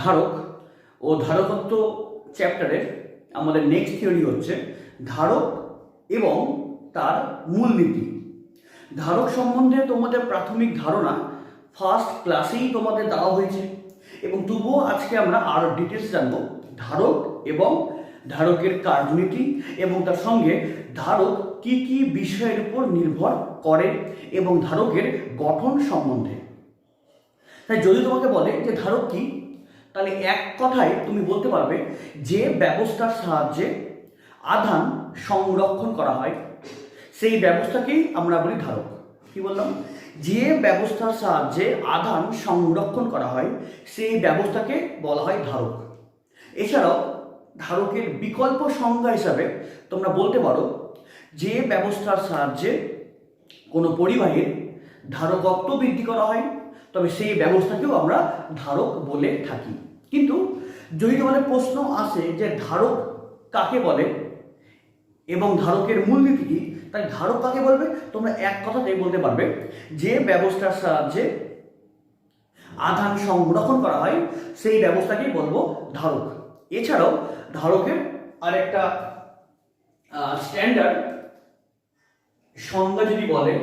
ধারক ও ধারকত্ব চ্যাপ্টারের আমাদের নেক্সট থিওরি হচ্ছে ধারক এবং তার মূলনীতি। ধারক সম্বন্ধে তোমাদের প্রাথমিক ধারণা ফার্স্ট ক্লাসেই তোমাদের দেওয়া হয়েছে, এবং তবুও আজকে আমরা আরও ডিটেলস জানবো ধারক এবং ধারকের কার্যনীতি এবং তার সঙ্গে ধারক কি কি বিষয়ের উপর নির্ভর করে এবং ধারকের গঠন সম্বন্ধে। তাই যদি তোমাকে বলে যে ধারক কি, তাহলে এক কথায় তুমি বলতে পারবে যে ব্যবস্থার সাহায্যে আধান সংরক্ষণ করা হয় সেই ব্যবস্থাকেই আমরা বলি ধারক। কি বললাম? যে ব্যবস্থার সাহায্যে আধান সংরক্ষণ করা হয় সেই ব্যবস্থাকে বলা হয় ধারক। এছাড়াও ধারকের বিকল্প সংজ্ঞা হিসাবে তোমরা বলতে পারো যে ব্যবস্থার সাহায্যে কোনো পরিবাহীর ধারকত্ব বৃদ্ধি করা হয় তবে সেই ব্যবস্থাকেও আমরা ধারক বলে থাকি। কিন্তু যদি তোমাদের প্রশ্ন আসে যে ধারক কাকে বলে এবং ধারকের মূলনীতি কি, তাই ধারক কাকে বলবে তোমরা এক কথাতেই বলতে পারবে যে ব্যবস্থার সাহায্যে আধান সংরক্ষণ করা হয় সেই ব্যবস্থাকেই বলবো ধারক। এছাড়াও ধারকের আরেকটা স্ট্যান্ডার্ড সংজ্ঞা যদি বলে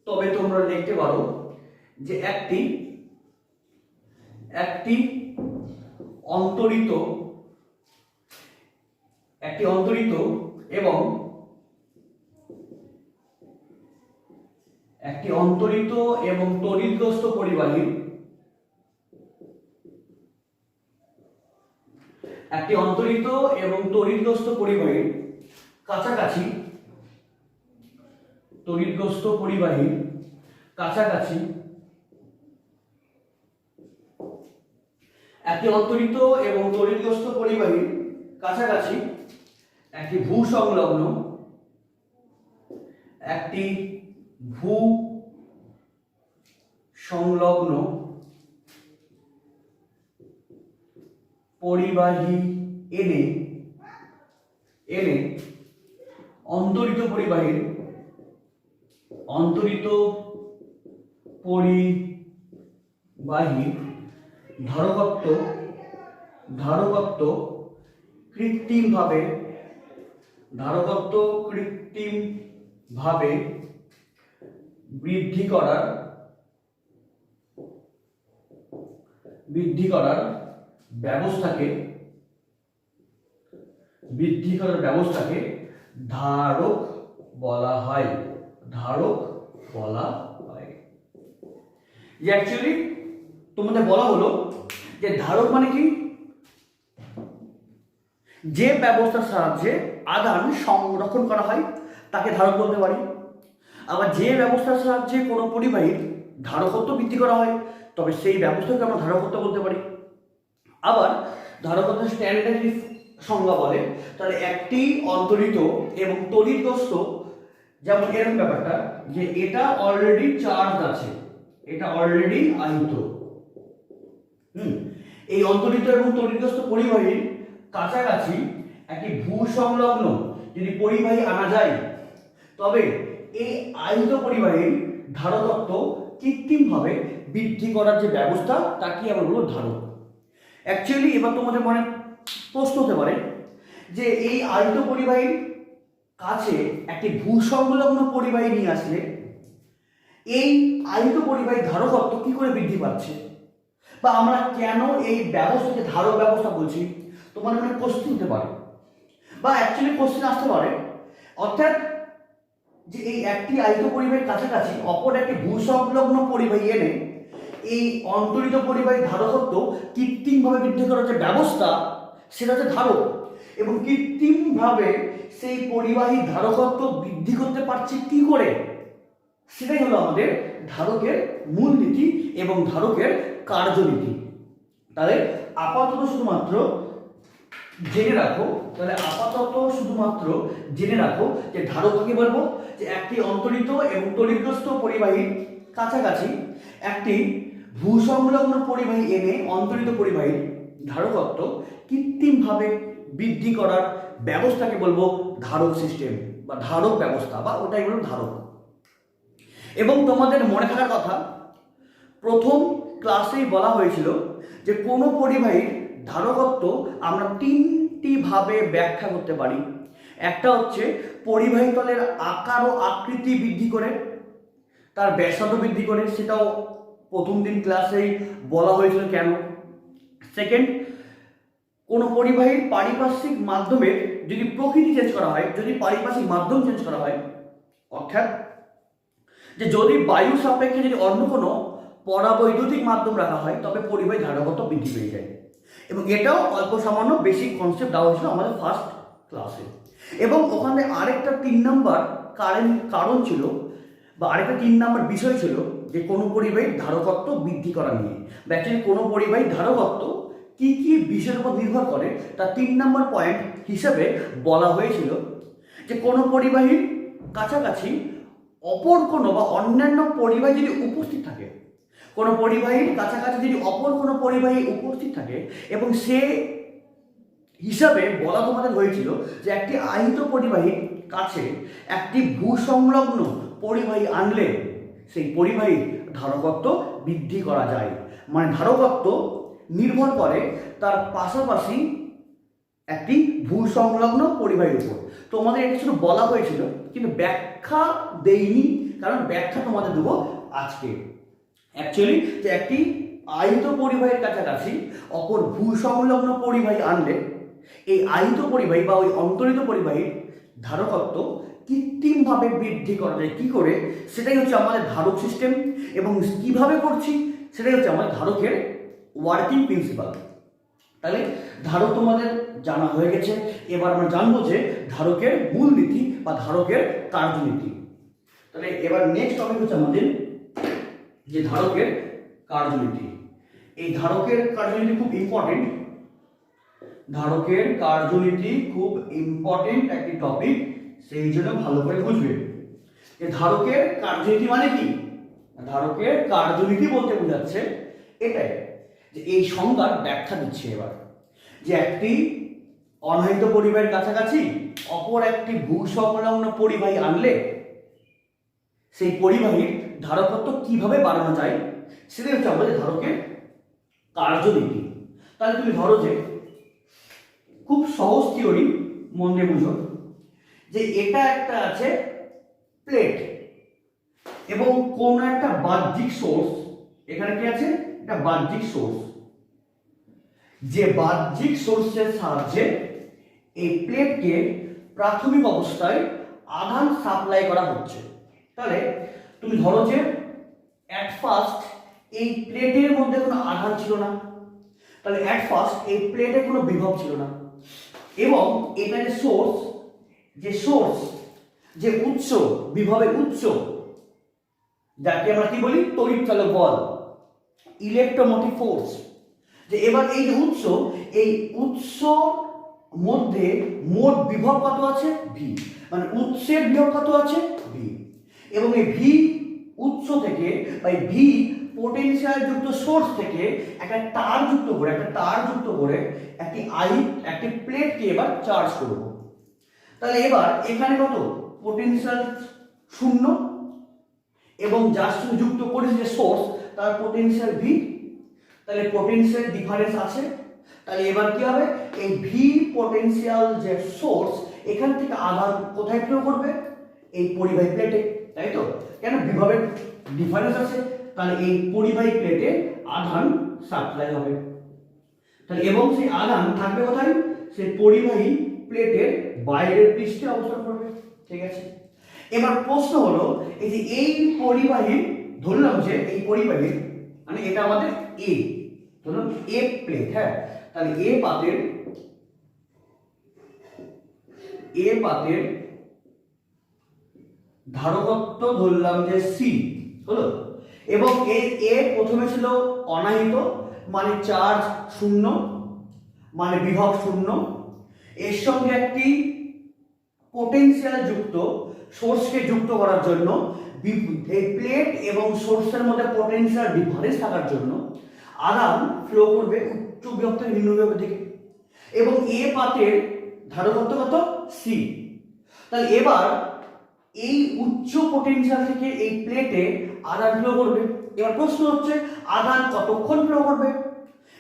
তবে তোমরা লিখতে পারো যে একটি অন্তরিত এবং তড়িৎগ্রস্ত পরিবাহীর কাছাকাছি একটি ভূ সংলগ্ন পরিবাহী এনে অন্তরিত পরিবাহীর ধারকত্ব কৃত্রিমভাবে বৃদ্ধি করার ব্যবস্থাকে ধারক বলা হয়। যে অ্যাকচুয়ালি তোমাদের বলা হলো যে ধারক মানে কি, যে ব্যবস্থার সাহায্যে আধান সংরক্ষণ করা হয় তাকে ধারক বলতে পারি। আবার যে ব্যবস্থার সাহায্যে কোনো পরিবাহীর ধারকত্ব বৃদ্ধি করা হয় তবে সেই ব্যবস্থাকে আমরা ধারকত্ব বলতে পারি। আবার ধারকত্বের স্ট্যান্ডার্ড সংজ্ঞা বলে তাহলে একটি অন্তরিত এবং তড়িৎগ্রস্ত, যেমন এরকম ব্যাপারটা যে এটা অলরেডি চার্জ আছে, এটা অলরেডি আহিত। এই অন্তরিত এবং তড়িৎগ্রস্ত পরিবাহীর কাছাকাছি একটি ভূ সংলগ্ন যদি পরিবাহী আনা যায় তবে এই আহিত পরিবাহীর ধারকত্ব কৃত্রিমভাবে বৃদ্ধি করার যে ব্যবস্থা তাকে আমরা বলবো ধারক। অ্যাকচুয়ালি এবার তোমাদের মনে প্রশ্ন হতে পারে যে এই আহিত পরিবাহীর কাছে একটি ভূ সংলগ্ন পরিবাহী নিয়ে আসলে এই আহিত পরিবাহীর ধারকত্ব কি করে বৃদ্ধি পাচ্ছে, বা আমরা কেন এই ব্যবস্থাকে ধারক ব্যবস্থা বলছি, তোমার মনে কোশ্চেন হতে পারে বা অ্যাকচুয়ালি কোশ্চেন আসতে পারে। অর্থাৎ যে এই একটি আহিত পরিবাহীর কাছাকাছি অপর একটি ভূ সংলগ্ন পরিবাহী এনে এই অন্তরিত পরিবাহীর ধারকত্ব কৃত্রিমভাবে বৃদ্ধি করার যে ব্যবস্থা সেটা হচ্ছে ধারক, এবং কৃত্রিমভাবে সেই পরিবাহীর ধারকত্ব বৃদ্ধি করতে পারছে কি করে, সেটাই হলো আমাদের ধারকের মূলনীতি এবং ধারকের কার্যনীতি। তাহলে আপাতত শুধুমাত্র জেনে রাখো যে ধারক কি বলবো, যে একটি অন্তরিত এবং তড়িৎগ্রস্ত পরিবাহীর কাছাকাছি একটি ভূ সংলগ্ন পরিবাহী এনে অন্তরিত পরিবাহীর ধারকত্ব কৃত্রিমভাবে বৃদ্ধি করার ব্যবস্থাকে বলবো ধারক সিস্টেম বা ধারক ব্যবস্থা, বা ওটাই হলো ধারক। এবং তোমাদের মনে থাকার কথা, প্রথম ক্লাসেই বলা হয়েছিল যে কোনো পরিবাহীর ধারকত্ব আমরা তিনটি ভাবে ব্যাখ্যা করতে পারি। একটা হচ্ছে পরিবাহী তলের আকার ও আকৃতি বৃদ্ধি করে, তার ব্যাসার্ধ বৃদ্ধি করে, সেটাও প্রথম দিন ক্লাসেই বলা হয়েছিল কেন। সেকেন্ড, কোনো পরিবাহীর পারিপার্শ্বিক মাধ্যমের যদি প্রকৃতি চেঞ্জ করা হয়, যদি পারিপার্শ্বিক মাধ্যম চেঞ্জ করা হয়, অর্থাৎ যে যদি বায়ু সাপেক্ষে যদি অন্য কোনো পরাবৈদ্যুতিক মাধ্যম রাখা হয় তবে পরিবাহী ধারকত্ব বৃদ্ধি পেয়ে যায়। এবং এটাও অল্প সামান্য বেসিক কনসেপ্ট দেওয়া হয়েছিল আমাদের ফার্স্ট ক্লাসে। এবং ওখানে আরেকটা 3 নম্বর কারণ ছিল বা আরেকটা 3 নম্বর বিষয় ছিল যে কোনো পরিবাহীর ধারকত্ব বৃদ্ধি করা নিয়ে। অ্যাকচুয়ালি কোনো পরিবাহীর ধারকত্ব কি কি বিষয়ের উপর নির্ভর করে তার 3 নম্বর পয়েন্ট হিসেবে বলা হয়েছিল যে কোনো পরিবাহীর কাছাকাছি অপর কোনো বা অন্যান্য পরিবাহী যদি উপস্থিত থাকে, কোনো পরিবাহীর কাছাকাছি যদি অপর কোনো পরিবাহী উপস্থিত থাকে এবং সে হিসাবে বলা তোমাদের হয়েছিল যে একটি আহিত পরিবাহীর কাছে একটি ভূসংলগ্ন পরিবাহী আনলে সেই পরিবাহীর ধারকত্ব বৃদ্ধি করা যায়। মানে ধারকত্ব নির্ভর করে তার পাশাপাশি একটি ভূসংলগ্ন পরিবাহীর উপর। তোমাদের এটা শুধু বলা হয়েছিল কিন্তু ব্যাখ্যা দেইনি, কারণ ব্যাখ্যা তোমাদের দেবো আজকে। অ্যাকচুয়ালি যে একটি আহিত পরিবাহীর কাছাকাছি অপর ভূসংলগ্ন পরিবাহী আনলে এই আহিত পরিবাহী বা ওই অন্তরিত পরিবাহীর ধারকত্ব কৃত্রিমভাবে বৃদ্ধি করা যায়। কী করে, সেটাই হচ্ছে আমাদের ধারক সিস্টেম। এবং কিভাবে করছি সেটাই হচ্ছে আমাদের ধারকের ওয়ার্কিং প্রিন্সিপাল। তাহলে ধারক তোমাদের জানা হয়ে গেছে। এবার আমরা জানবো যে ধারকের মূলনীতি বা ধারকের কার্যনীতি। তাহলে এবার নেক্সট টপিক হচ্ছে আমাদের যে ধারকের কার্যনীতি। এই ধারকের কার্যনীতি খুব ইম্পর্টেন্ট। ধারকের কার্যনীতি খুব ইম্পর্টেন্ট একটি টপিক, সেই জন্য ভালো করে বুঝবে যে ধারকের কার্যনীতি মানে কি। ধারকের কার্যনীতি বলতে বোঝাচ্ছে এটাই যে এই সংজ্ঞার ব্যাখ্যা দিচ্ছে এবার যে একটি অনাহিত পরিবাহীর কাছাকাছি অপর একটি ভূসংলগ্ন পরিবাহী আনলে সেই পরিবাহীর ধারকত্ব কিভাবে বাড়ানো যায় সেটাই হচ্ছে আমাদের ধারকের কার্যনীতি। তাহলে তুমি ধরো যে খুব সহজ থিওরি, মন দিয়ে বুঝো যে এটা একটা আছে প্লেট এবং কোন একটা বাহ্যিক সোর্স, এখানে কি আছে, এটা বাহ্যিক সোর্স। যে বাহ্যিক সোর্সের সাহায্যে এই প্লেটকে প্রাথমিক অবস্থায় আধান সাপ্লাই করা হচ্ছে। তাহলে তুমি ধরো যে অ্যাট ফার্স্ট এই প্লেটের মধ্যে কোনো আধান ছিল না, তাহলে অ্যাট ফার্স্ট এই প্লেটে কোনো বিভব ছিল না, এবং এটা যে সোর্স, যে উৎস, বিভবের উৎস, যাকে আমরা কি বলি তড়িৎচালক বল, ইলেকট্রোমোটিভ ফোর্স। যে এবার এই যে উৎস, এই উৎস মধ্যে মোট বিভব কত আছে, ভি, মানে উৎসের বিভব কত আছে, ভি। এবং এই ভি উৎস থেকে বা ভি পোটেনশিয়াল যুক্ত সোর্স থেকে একটা তার যুক্ত করে একটি প্লেটকে এবার চার্জ করব। তাহলে এবার এখানে কত পোটেনশিয়াল 0 এবং যার সঙ্গে যুক্ত করেছে যে সোর্স তার পোটেনশিয়াল ভি, তাহলে পোটেনশিয়াল ডিফারেন্স আছে। তাহলে এবার কি হবে, এই ভি পোটেনশিয়াল যে সোর্স এখান থেকে আধান কোথায় ফ্লো করবে, এই পরিবাহী প্লেটে, তাই তো, কেন বিভবের ডিফারেন্স আছে, তাহলে এই পরিবাহী প্লেটে আধান সাপ্লাই হবে। তাহলে এবং সেই আধান থাকবে কোথায়, সেই পরিবাহী প্লেটের বাইরের পৃষ্ঠে অবস্থান করবে। ঠিক আছে, এবার প্রশ্ন হলো এই যে এই পরিবাহী, ধরলাম যে এই পরিবাহী মানে এটা আমাদের এ, ধরুন এ প্লেট, হ্যাঁ, তাহলে এ পাতের ধারকত্ব ধরলাম যে সি হলো, এবং এ প্রথমে ছিল অনাহিত মানে চার্জ 0 মানে বিভব 0, এর সঙ্গে একটি পোটেনশিয়াল যুক্ত সোর্সকে যুক্ত করার জন্য এই প্লেট এবং সোর্সের মধ্যে পোটেনশিয়াল ডিফারেন্স থাকার জন্য আধান ফ্লো করবে উচ্চ বিভব থেকে নিম্ন বিভবের দিকে, এবং এ পাতের ধারকত্ব কত, সি। তাহলে এবার এই উচ্চ পোটেনশিয়াল থেকে এই প্লেটে আধান ফ্লো করবে, এবার প্রশ্ন হচ্ছে আধান কতক্ষণ ফ্লো করবে,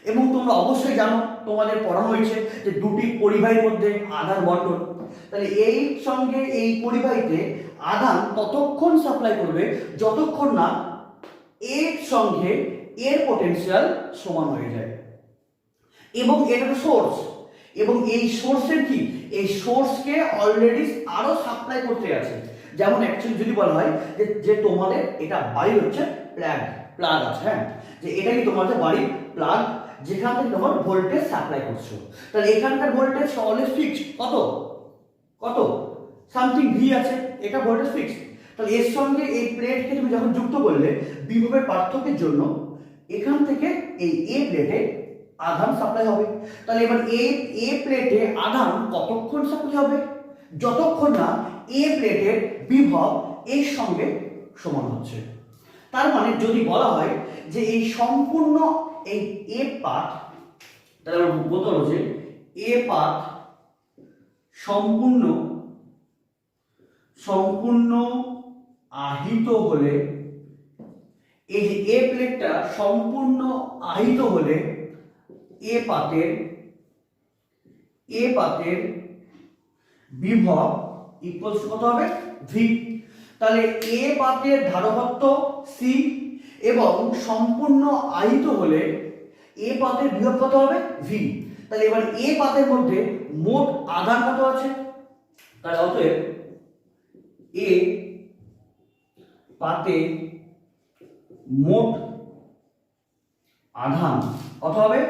এবং তোমরা অবশ্যই জানো, তোমাদের পড়ানো হয়েছে যে দুটি পরিবাহীর মধ্যে আধান বন্টন। তাহলে এই সঙ্গে এই পরিবাহীতে আধান ততক্ষণ সাপ্লাই করবে যতক্ষণ না এর সঙ্গে এর পোটেনশিয়াল সমান হয়ে যায়। এবং এটা সোর্স, এবং এই সোর্সের কি, এই সোর্সকে অলরেডি আরো সাপ্লাই করতে আছে। যেমন অ্যাকচুয়ালি যদি বলা হয় যে তোমাদের এটা বাড়ি হচ্ছে প্লাগ আছে, হ্যাঁ, যে এটা কি তোমাদের বাড়ির প্লাগ, যেখান থেকে তোমার ভোল্টেজ সাপ্লাই করছো। তাহলে এখানকার ভোল্টেজ অলওয়েজ ফিক্সড, কত সামথিং ভি আছে, এটা ভোল্টেজ ফিক্সড। তাহলে এর সঙ্গে এই প্লেটকে তুমি যখন যুক্ত করলে বিভবের পার্থক্যের জন্য এখান থেকে এই এ প্লেটে আধান সাপ্লাই হবে। তাহলে এবার এ প্লেটে আধান কতক্ষণ সাপ্লাই হবে, যতক্ষণ না এ প্লেটের বিভব এর সঙ্গে সমান হচ্ছে। তার মানে যদি বলা হয় যে এই সম্পূর্ণ এই এ পাথ, তাহলে বলতে হলো যে এ পাথ সম্পূর্ণ আহিত হলে, এই যে এ প্লেটটা সম্পূর্ণ আহিত হলে এ পাতের বিভব ইকুয়ালস কত হবে, ভি। তাহলে এ পাতের ধারকত্ব সি, এবং সম্পূর্ণ আহিত হলে এ পাতের বিভব কত হবে, ভি। তাহলে এবার এ পাতের মধ্যে মোট আধান কত আছে, তাহলে অতএব এ পাতে মোট আধান কত হবে,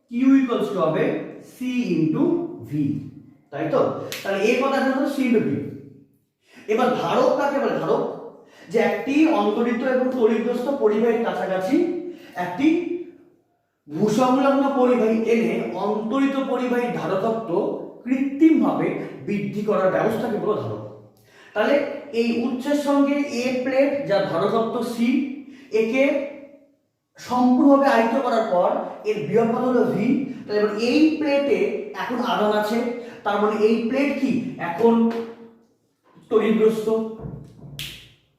কিউ ইকুয়ালস টু হবে সি ইন্টু ভি, তাই তো। তাহলে এ পাতের আধান হলো সি ইন্টু ভি। এবার ধারক কাকে বলে, ধারক যে একটি অন্তরিত এবং তড়িৎগ্রস্ত পরিবাহীর কাছাকাছি একটি ভূসংলগ্ন পরিবাহী এনে অন্তরিত পরিবাহীর ধারকত্ব কৃত্রিমভাবে বৃদ্ধি করার ব্যবস্থাকে বলা ধারক। তাহলে এই উৎসের সঙ্গে এ প্লেট যা ধারকত্ব সি, একে সম্পূর্ণভাবে আহিত করার পর এর বিভব কত হলো ভি। তাহলে এবার এই প্লেটে এখন আধান আছে, তার মানে এই প্লেট কি এখন তড়িৎগ্রস্ত,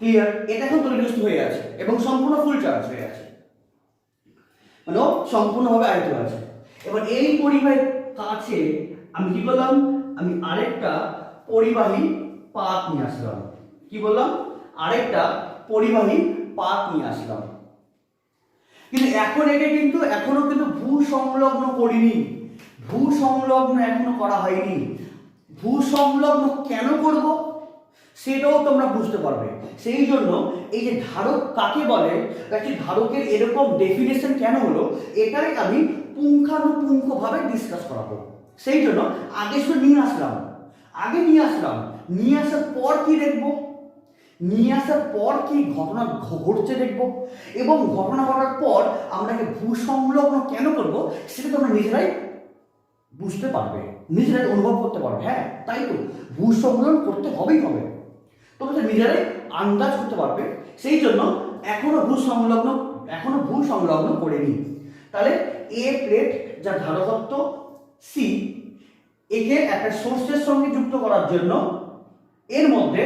ক্লিয়ার, এটা এখন তড়িৎগ্রস্ত হয়ে আছে এবং সম্পূর্ণ ফুল চার্জ হয়ে আছে, মানে সম্পূর্ণভাবে আহিত আছে। এবার এই পরিবাহীর কাছে আমি কি করলাম, আমি আরেকটা পরিবাহী পাত নিয়ে আসলাম। কি বললাম, আরেকটা পরিবাহী পাত নিয়ে আসলাম। কিন্তু এখন একে কিন্তু এখনো কিন্তু ভূসংলগ্ন করিনি, ভূসংলগ্ন এখনো করা হয়নি। ভূসংলগ্ন কেন করব সেটাও তোমরা বুঝতে পারবে। সেই জন্য এই যে ধারক কাকে বলে, ধারকের এরকম ডেফিনেশন কেন হলো, এটাই আমি পুঙ্খানুপুঙ্খভাবে ডিসকাস করাবো। সেই জন্য আগে শুধু নিয়ে আসলাম, নিয়ে আসার পর কি দেখবো, নিয়ে আসার পর কি ঘটনা ঘটছে দেখবো, এবং ঘটনা ঘটার পর আমরা ভূসংলগ্ন কেন করবো সেটা তোমরা নিজেরাই বুঝতে পারবে, নিজেরাই অনুভব করতে পারবে। হ্যাঁ তাই তো, ভূসংলগ্ন করতে হবেই হবে, তোমরা নিজেরাই আন্দাজ করতে পারবে। সেই জন্য এখনো ভূসংলগ্ন করিনি। তাহলে এ প্লেট যা ধারকত্ব সি, একে একটা সোর্সের সঙ্গে যুক্ত করার জন্য এর মধ্যে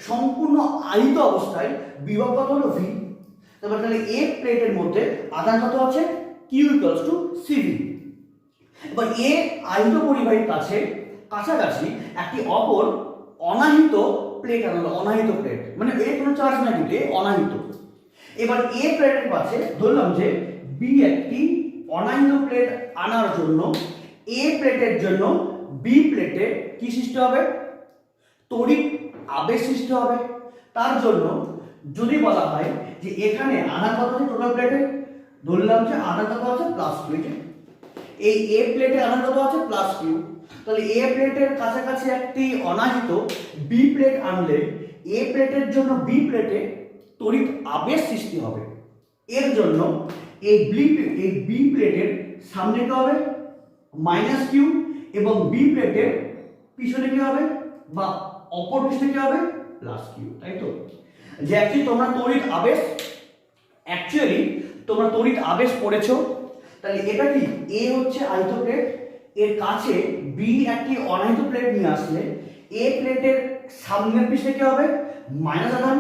সম্পূর্ণ আহিত অবস্থায় বিভব কত হলো ভি। তাহলে এ প্লেটের মধ্যে আধান কত আছে, কিউ ইকুয়ালস টু সিভি। এবার এ আহিত পরিবাহীর কাছাকাছি একটি অপর অনাহিত প্লেট আনলো, অনাহিত প্লেট মানে এ কোনো চার্জ না কিন্তু অনাহিত। এবার এ প্লেটের পাশে ধরলাম যে বি একটি অনাহিত প্লেট আনার জন্য এ প্লেটের জন্য বি প্লেটে কি সৃষ্টি হবে, তড়িৎ আবেশ সৃষ্টি হবে। তার জন্য যদি বলা হয় যে এখানে আধান কত আছে টোটাল প্লেটে, ধরলাম যে আধান কত আছে প্লাস কিউ, এই এ প্লেটে আধান কত আছে প্লাস কিউ। তাহলে এ প্লেটের কাছাকাছি একটি অনাহিত বি প্লেট আনলে এ প্লেটের জন্য বি প্লেটে তড়িৎ আবেশ সৃষ্টি হবে। এর জন্য এই বি প্লেটের সামনে কি হবে মাইনাস কিউ, এবং বি প্লেটের পিছনে কি হবে বা অপর পৃষ্ঠে কি হবে প্লাস কিউ, তাই তো। যে তোমরা তড়িৎ আবেশ পড়েছো। তাহলে এটা কি এ হচ্ছে আহিত প্লেট, এর কাছে বি একটি অনাহিত প্লেট নিয়ে আসলে এ প্লেটের সামনের পৃষ্ঠে কি হবে মাইনাস আধান,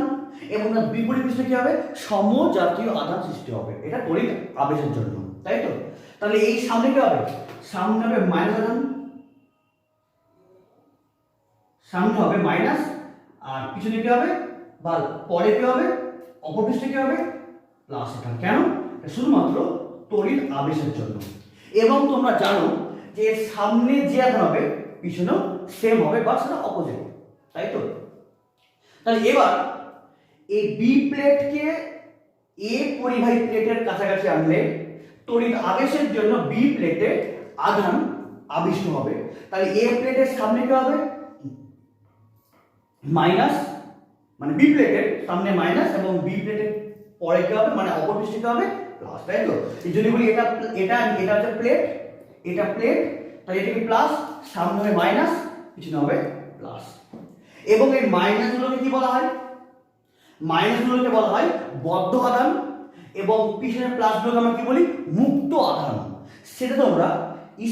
এবং তার বিপরীত পৃষ্ঠে কি হবে, সমজাতীয় আধান সৃষ্টি হবে। এটা তড়িৎ আবেশের জন্য, তাই তো? তাহলে এই সামনে কি হবে, সামনে হবে মাইনাস আধান, সামনে হবে মাইনাস, আর পিছনে কি হবে বা পরে কি হবে, অপর পৃষ্ঠে কি হবে প্লাস আধান। কেন? শুধুমাত্র তড়িৎ আবেশের জন্য। এবং তোমরা জানো যে সামনে যে আধান হবে পিছনেও সেম হবে বা সেটা অপোজিট, তাই তো? তাহলে এবার এই বি প্লেটকে এ পরিবাহী প্লেটের কাছাকাছি আনলে তড়িৎ আবেশের জন্য বি প্লেটে আধান আবিষ্ট হবে। তাহলে এ প্লেটের সামনে কি হবে মাইনাস, মানে বি প্লেটের সামনে মাইনাস এবং বি প্লেটের পরে কি হবে, মানে অপর পৃষ্ঠে কি হবে প্লাস, তাই তো? যদি বলি এটা এটা এটা হচ্ছে প্লেট, এটা প্লেট, তাহলে এটা কি প্লাস, সামনে হবে মাইনাস, পিছনে হবে প্লাস। এবং এই মাইনাসগুলোকে কি বলা হয়, মাইনাসগুলোকে বলা হয় বদ্ধ আধান, এবং পিছনের প্লাসগুলোকে আমরা কি বলি মুক্ত আধান। সেটা তোমরা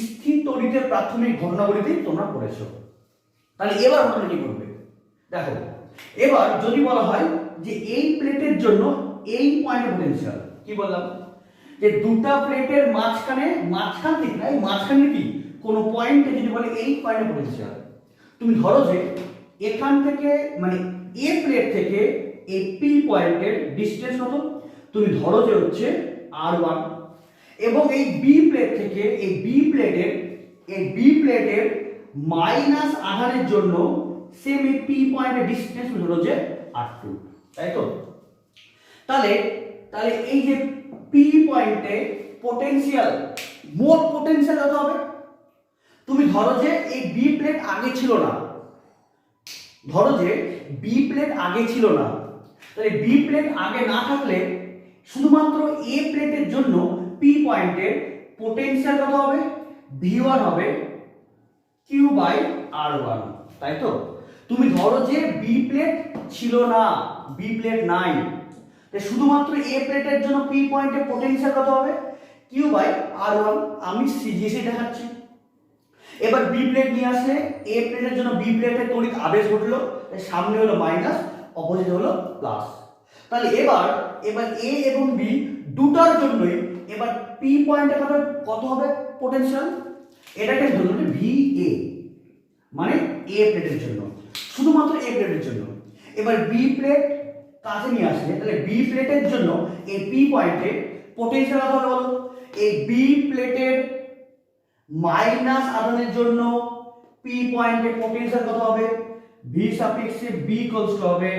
স্থির তড়িতের প্রাথমিক ঘটনাবলীতেই তোমরা পড়েছো। তাহলে এবার তোমরা কি করবে দেখো, এবার যদি বলা হয় যে এই প্লেটের জন্য এই পয়েন্ট পটেনশিয়াল, কি বললাম যে দুটা প্লেটের মাঝখানে, মাঝখান থেকে না, এই মাঝখানে কি কোনো পয়েন্টে যদি বলে এই পয়েন্ট পটেনশিয়াল, তুমি ধরো যে এখান থেকে মানে এ প্লেট থেকে এই পি পয়েন্টের ডিসটেন্স কত, তুমি ধরো যে হচ্ছে r1, এবং এই বি প্লেট থেকে এই বি প্লেটের মাইনাস আধানের জন্য সেম এই পি পয়েন্টের ডিসটেন্স ধরো যে r2, তাই তো? তাহলে তাহলে এই যে পি পয়েন্টে পটেনশিয়াল, মোট পটেনশিয়াল কত হবে, তুমি ধরো যে এই বি প্লেট আগে ছিল না, ধরো যে বি প্লেট আগে ছিল না, তাহলে বি প্লেট আগে না থাকলে শুধুমাত্র এ প্লেটের জন্য পি পয়েন্টের পটেনশিয়াল কত হবে, v1 হবে q/r1, তাই তো? তুমি ধরো যে বি প্লেট ছিল না, বি প্লেট নাই, তাই শুধুমাত্র এ প্লেটের জন্য পি পয়েন্টের পটেনশিয়াল কত হবে, q/r1। আমি সিজিএসি দেখাচ্ছি। এবার বি প্লেট নিয়ে আসলে এ প্লেটের জন্য বি প্লেটের তড়িৎ আবেশ ঘটলো, সামনে হলো মাইনাস, অপোজিট হলো প্লাস। তাহলে এবার এ এবং বি দুটার জন্যই এবার পি পয়েন্টে কত হবে পটেনশিয়াল, এটাকে ধরুন VA, মানে এ প্লেটের জন্য, শুধুমাত্র এ প্লেটের জন্য। এবার বি প্লেট কাছে নিয়ে আসলে তাহলে বি প্লেটের জন্য এই পি পয়েন্টে পটেনশিয়াল কত হবে বলো, এই বি প্লেটের মাইনাস আধানের জন্য পি পয়েন্টে পটেনশিয়াল কত হবে, v সাপেক্ষে b ইকুয়ালস টু হবে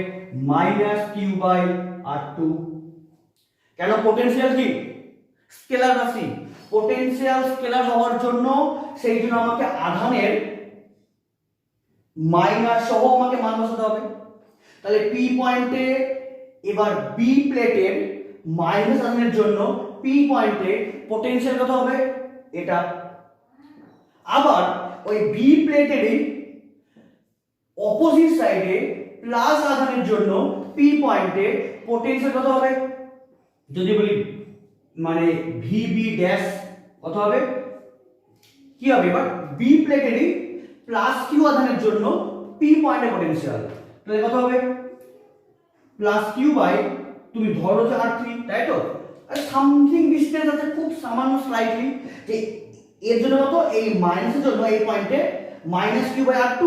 -q/r2। কেন? পটেনশিয়াল কি স্কেলার রাশি, পটেনশিয়াল স্কেলার হওয়ার জন্য সেই জন্য আমাকে আধানের মাইনাস সহ আমাকে মান বসাতে হবে। তাহলে পি পয়েন্টে এবার বি প্লেটের মাইনাস আধানের জন্য পি পয়েন্টে পটেনশিয়াল কত হবে এটা, আবার ওই বি প্লেটেরই অপোজিট সাইডে প্লাস আধানের জন্য পি পয়েন্টে পটেনশিয়াল কত হবে, যদি বলি মানে ভিবি ড্যাশ কত হবে, কি হবে এবার বি প্লেটেরই প্লাস কিউ আধানের জন্য পি পয়েন্টে পটেনশিয়াল, তাহলে কত হবে প্লাস কিউ বাই তুমি ধরো যে r3, তাই তো? আর সামথিং ডিসটেন্স আছে খুব সামান্য স্লাইটলি, যে এর জন্য কত, এই মাইনাসের জন্য এই পয়েন্টে -q/r2,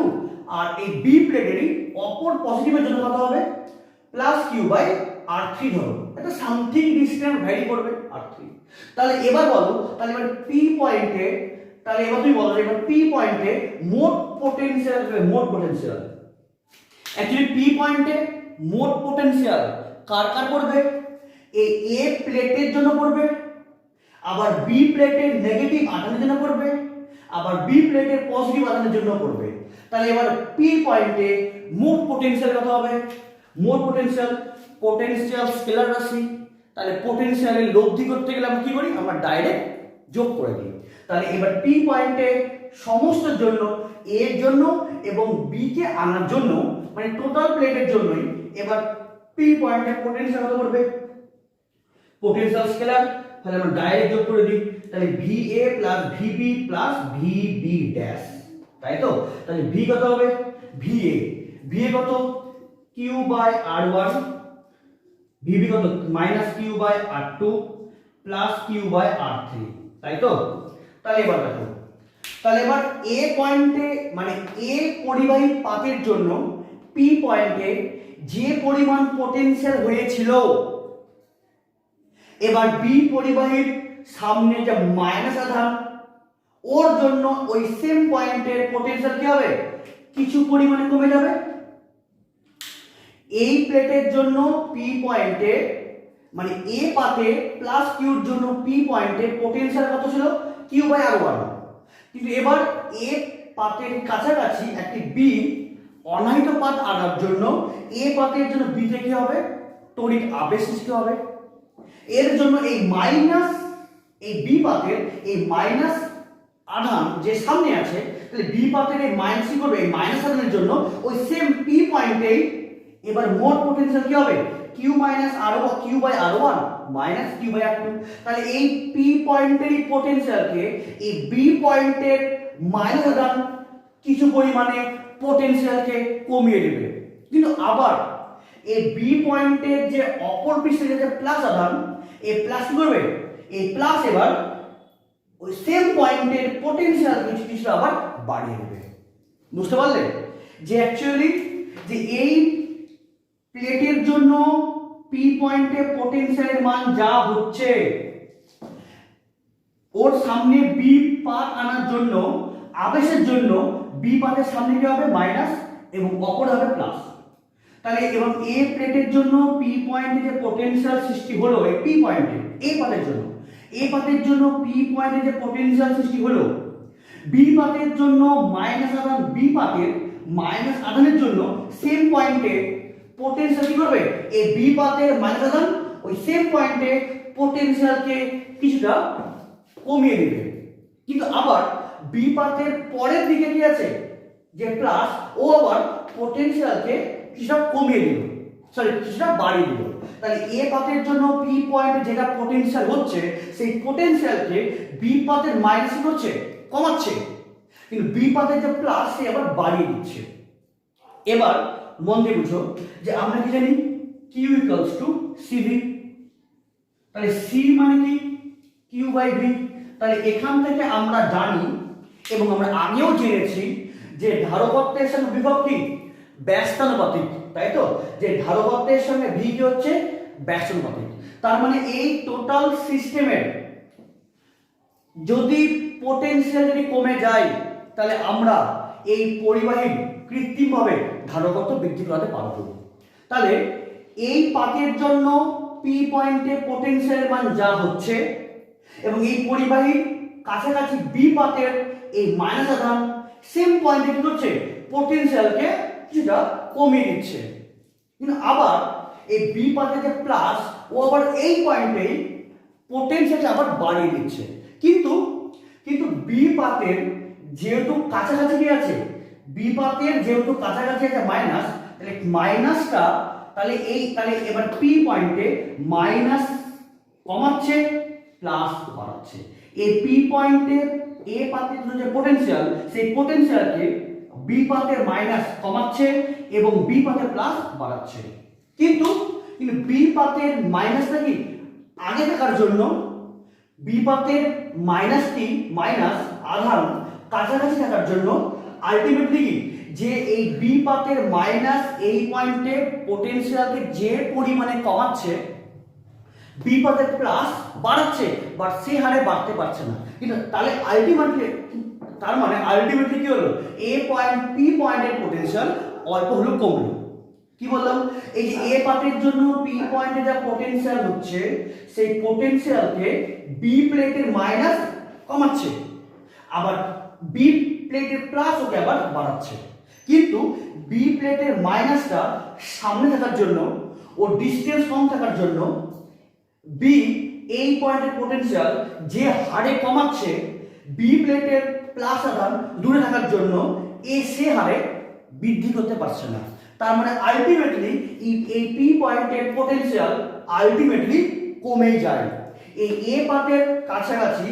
আর এই বি প্লেটেরই অপর পজিটিভের জন্য কত হবে +q/r3 ধরো, এটা সামথিং ডিসটেন্স ভ্যারি করবে r3। তাহলে এবার বলো, তাহলে এবার পি পয়েন্টে, তাহলে এবার তুমি বলো এবার পি পয়েন্টে মোট পটেনশিয়াল অ্যাকচুয়ালি পি পয়েন্টে মোট পটেনশিয়াল কার কার পড়বে, এই এ প্লেটের জন্য পড়বে, আবার বি প্লেটের নেগেটিভ আধানের জন্য পড়বে, আবার বি প্লেটের পজিটিভ আধানের জন্য পড়বে। তাহলে এবার পি পয়েন্টে মোট পটেনশিয়াল কত হবে, মোট পটেনশিয়াল স্কেলার রাশি, তাহলে পটেনশিয়ালের লব্ধি করতে গেলে আমরা কি করি, আমরা ডাইরেক্ট যোগ করে দিই। তাহলে এবার পি পয়েন্টে সমস্ত জন্য এর জন্য এবং বি কে আনার জন্য মানে টোটাল প্লেটের জন্যই এবার পি পয়েন্টে পটেনশিয়াল কত করবে, পটেনশিয়াল স্কেলার, তাহলে আমরা ডাইরেক্ট যোগ করে দিই। তাহলে VA plus VB plus VB dash, তাই তো? তাহলে V কত হবে, VA কত q/r1 ভিভি কত minus Q by R two plus Q by R three, তাই তো? তাহলে এবার দেখো, তাহলে এবার এ পয়েন্টে মানে এ পরিবাহী পাতের জন্য পি পয়েন্টে যে পরিমাণ পোটেনশিয়াল হয়েছিল, এবার বি পরিবাহীর সামনে যে মাইনাস আধান ওর জন্য ওই সেম পয়েন্টের পোটেনশিয়াল কি হবে, কিছু পরিমাণে কমে যাবে। এই প্লেটের জন্য পি পয়েন্টে মানে এ পাতে প্লাস কিউর জন্য পি পয়েন্টে পোটেনশিয়াল কত ছিল, কিউ বাই আর ওয়ান। কিন্তু এবার এ পাতের কাছাকাছি একটি বি অনাহিত পাত আনার জন্য এ পাতের জন্য বিতে কি হবে, তড়িৎ আবেশ সৃষ্টি হবে। এর জন্য এই মাইনাস এই বি পাতের এই মাইনাস আধান যে সামনে আছে, তাহলে বি পাতের এই মাইনাস কি করবে, এই মাইনাস আধানের জন্য ওই সেম পি পয়েন্টেই এবার মোট পোটেনশিয়াল কি হবে, কিউ মাইনাস আর ও Q by R one minus Q by R two. তাহলে এই পি পয়েন্টের পোটেনশিয়ালকে এই বি পয়েন্টের মাইনাস আধান কিছু পরিমাণে পোটেনশিয়ালকে কমিয়ে দেবে। কিন্তু আবার এই বি পয়েন্টের যে অপর পৃষ্ঠে যে প্লাস আধান, এই প্লাস কি করবে, এই প্লাস এবার ওই সেম পয়েন্টের পোটেনশিয়াল কিছু আবার বাড়িয়ে দেবে। বুঝতে পারলে যে অ্যাকচুয়ালি যে এই প্লেটের জন্য পি পয়েন্টে পোটেনশিয়ালের মান যা হচ্ছে, ওর সামনে বি পাত আনার জন্য আবেশের জন্য বি পাতের সামনে কি হবে, মাইনাস এবং অপর হবে প্লাস। তাহলে এবং এ প্লেটের জন্য পি পয়েন্টে যে পোটেনশিয়াল সৃষ্টি হলো এই পি পয়েন্টে এ পাতের জন্য, এ পাতের জন্য পি পয়েন্টে যে পোটেনশিয়াল সৃষ্টি হলো, বি পাতের জন্য মাইনাস আধান বি পাতের মাইনাস আধানের জন্য সেম পয়েন্টে পোটেনশিয়াল কি করবে, এই বি পাতের মাইনাস আধান ওই সেম পয়েন্টে পোটেনশিয়ালকে কিছুটা কমিয়ে দেবে। কিন্তু আবার বি পাতের পরের দিকে কি আছে যে প্লাস, ও আবার পোটেনশিয়ালকে কিছুটা কমিয়ে দিল, সরি কিছুটা বাড়িয়ে দিল। তাহলে এ পাতের জন্য পি পয়েন্টে যেটা পোটেনশিয়াল হচ্ছে, সেই পোটেনশিয়ালকে বি পাতের মাইনাস হচ্ছে কমাচ্ছে, কিন্তু বি পাতের যে প্লাস সে আবার বাড়িয়ে দিচ্ছে। এবার মন দিয়ে বুঝো যে আমরা কি জানি কিউ ইকুয়ালস টু সিভি, তাহলে সি মানে কি, কিউ বাই ভি। তাহলে এখান থেকে আমরা জানি এবং আমরা আগেও জেনেছি যে ধারকত্বের সঙ্গে বিভব কি, ব্যস্তানুপাতিক, তাই তো? যে ধারকত্বের সঙ্গে ভি কি হচ্ছে, ব্যস্তানুপাতিক। তার মানে এই টোটাল সিস্টেমের যদি পোটেনশিয়াল যদি কমে যায়, তাহলে আমরা এই পরিবাহীর কৃত্রিমভাবে ধারকত্ব বৃদ্ধি করাতে পারবো। তাহলে এই পাতের জন্য পি পয়েন্টে পোটেনশিয়ালের মান যা হচ্ছে এবং এই পরিবাহীর কাছাকাছি বি পাতের এই মাইনাস আধান সেম পয়েন্টে কি করছে, পোটেনশিয়ালকে কিছুটা কমিয়ে দিচ্ছে। কিন্তু আবার এই বি পাতের যে প্লাস, ও আবার এই পয়েন্টেই পোটেনশিয়ালকে আবার বাড়িয়ে দিচ্ছে। কিন্তু কিন্তু বি পাতের যেহেতু কাছাকাছি কি আছে, বি পাতের যেহেতু কাছাকাছি আছে মাইনাস, তাহলে মাইনাসটা তাহলে এবার পি পয়েন্টে মাইনাস কমাচ্ছে প্লাস বাড়াচ্ছে। এই পি পয়েন্টে এ পাতের যে পোটেনশিয়াল, সেই পোটেনশিয়ালকে বি পাতের মাইনাস কমাচ্ছে এবং বি পাতের প্লাস বাড়াচ্ছে। কিন্তু বি পাতের মাইনাসটা কি আগে থাকার জন্য বি পাতের মাইনাসটি মাইনাস আধান কাছাকাছি থাকার জন্য আলটিমেটলি কি, যে এই বি পাতের মাইনাস এই পয়েন্টে পোটেনশিয়ালকে যে পরিমাণে কমাচ্ছে, বি পাতের প্লাস বাড়াচ্ছে, বাট সে হারে বাড়তে পারছে না। কিন্তু তাহলে আলটিমেটলি তার মানে আলটিমেটলি কি হলো, এ পয়েন্ট পি পয়েন্টের পোটেনশিয়াল অল্প হলেও কমলো। কি বললাম, এই যে এ পাতের জন্য পি পয়েন্টে যা পোটেনশিয়াল হচ্ছে, সেই পোটেনশিয়ালকে বি প্লেটের মাইনাস কমাচ্ছে, আবার বি প্লেটের প্লাস ওকে আবার বাড়াচ্ছে। কিন্তু বি প্লেটের মাইনাসটা সামনে থাকার জন্য ও ডিসটেন্স কম থাকার জন্য বি এই পয়েন্টের পোটেনশিয়াল যে হারে কমাচ্ছে, বি প্লেটের প্লাস আধান দূরে থাকার জন্য এ সে হারে বৃদ্ধি করতে পারছে না। তার মানে আলটিমেটলি এই পি পয়েন্টের পোটেনশিয়াল আলটিমেটলি কমে যায়। এই এ পাতের কাছাকাছি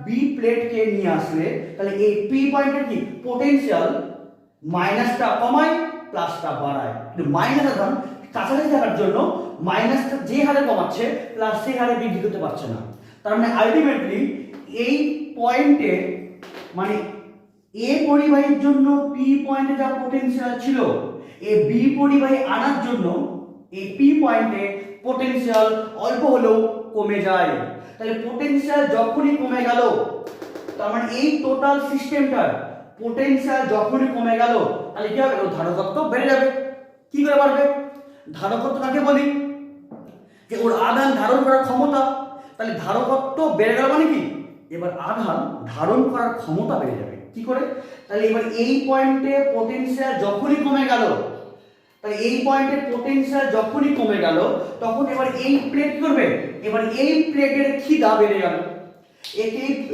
বি প্লেটকে নিয়ে আসলে তাহলে এই পি পয়েন্টের কি পোটেনশিয়াল মাইনাসটা কমায় প্লাসটা বাড়ায়, কিন্তু মাইনাস আধান কাছাকাছি থাকার জন্য মাইনাসটা যে হারে কমাচ্ছে প্লাস সেই হারে বৃদ্ধি করতে পারছে না। তার মানে আলটিমেটলি এই পয়েন্টে মানে এ পরিবাহীর জন্য পি পয়েন্টে যা পোটেনশিয়াল ছিল এ বি পরিবাহী আনার জন্য এই পি পয়েন্টে পোটেনশিয়াল অল্প হলেও কমে যায়। তাহলে পোটেনশিয়াল যখনই কমে গেল, তার মানে এই টোটাল সিস্টেমটার পোটেনশিয়াল যখনই কমে গেল তাহলে কি হবে, ধারকত্ব বেড়ে যাবে। কি করে বাড়বে? ধারকত্ব কাকে বলি? যে ওর আধান ধারণ করার ক্ষমতা। তাহলে ধারকত্ব বেড়ে গেল মানে কি, এবার আধান ধারণ করার ক্ষমতা বেড়ে যাবে। কি করে? তাহলে এবার এই পয়েন্টে পোটেনশিয়াল যখনই কমে গেল, তাহলে এই পয়েন্টে পোটেনশিয়াল যখনই কমে গেল তখন এবার এই প্লেট কি করবে, এবার এই প্লেটের খিদা বেড়ে গেল।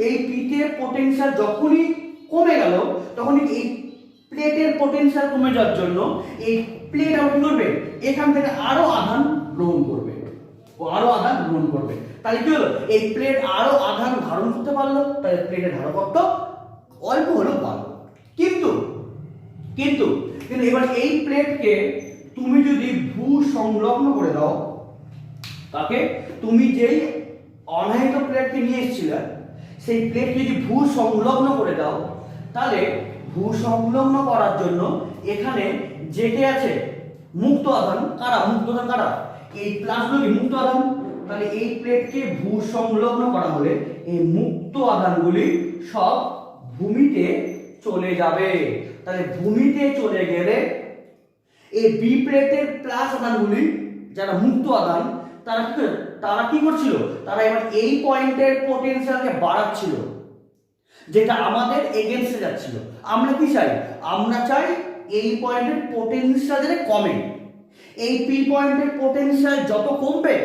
এই পিতে পোটেনশিয়াল যখনই কমে গেল তখনই এই প্লেটের পোটেনশিয়াল কমে যাওয়ার জন্য এই প্লেট আবার কি করবে, এখান থেকে আরো আধান গ্রহণ করবে, ও আরো আধান গ্রহণ করবে। তাহলে কি হলো, এই প্লেট আরো আধান ধারণ করতে পারলো, তাহলে প্লেটের ধারকত্ব অল্প হলেও বাড়লো। কিন্তু কিন্তু কিন্তু এবার এই প্লেটকে তুমি যদি ভূ সংলগ্ন করে দাও, তাকে তুমি যেই অনাহিত প্লেটকে নিয়ে এসেছিলে সেই প্লেটকে যদি ভূ সংলগ্ন করে দাও, তাহলে ভূ সংলগ্ন করার জন্য এখানে যেকে আছে মুক্ত আধান। কারা মুক্ত আধান? কারা? এই প্লাসগুলো কি মুক্ত আধান। তাহলে এই প্লেটকে ভূ সংলগ্ন করা হলে এই মুক্ত আধানগুলি সব ভূমিতে চলে যাবে। তাহলে ভূমিতে চলে গেলে এই বি প্লেটের প্লাস আধানগুলি যারা মুক্ত আধান তারা কি করছিল, তারা এবার এই পয়েন্টের পোটেনশিয়ালকে বাড়াচ্ছিল, যেটা আমাদের এগেইনস্টে যাচ্ছিল। আমরা কি চাই? আমরা চাই এই পয়েন্টের পোটেনশিয়াল যেন কমে। এই পি পয়েন্টের পোটেনশিয়াল যত কমবে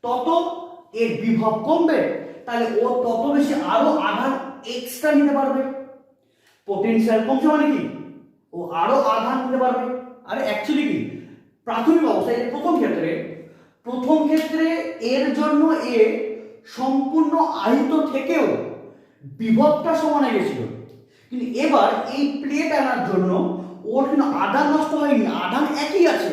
তত এর বিভব কমবে, তাহলে ও তত বেশি আরো আধান এক্সট্রা নিতে পারবে। পোটেনশিয়াল কমছে মানে কি, ও আরো আধান নিতে পারবে। আরে অ্যাকচুয়ালি কি, প্রাথমিক অবস্থায় প্রথম ক্ষেত্রে এর জন্য এ সম্পূর্ণ আহিত থেকেও বিভবটা সমান হয়ে গেছিল, কিন্তু এবার এই প্লেট আনার জন্য ওর কিন্তু আধান নষ্ট হয়নি, আধান একই আছে।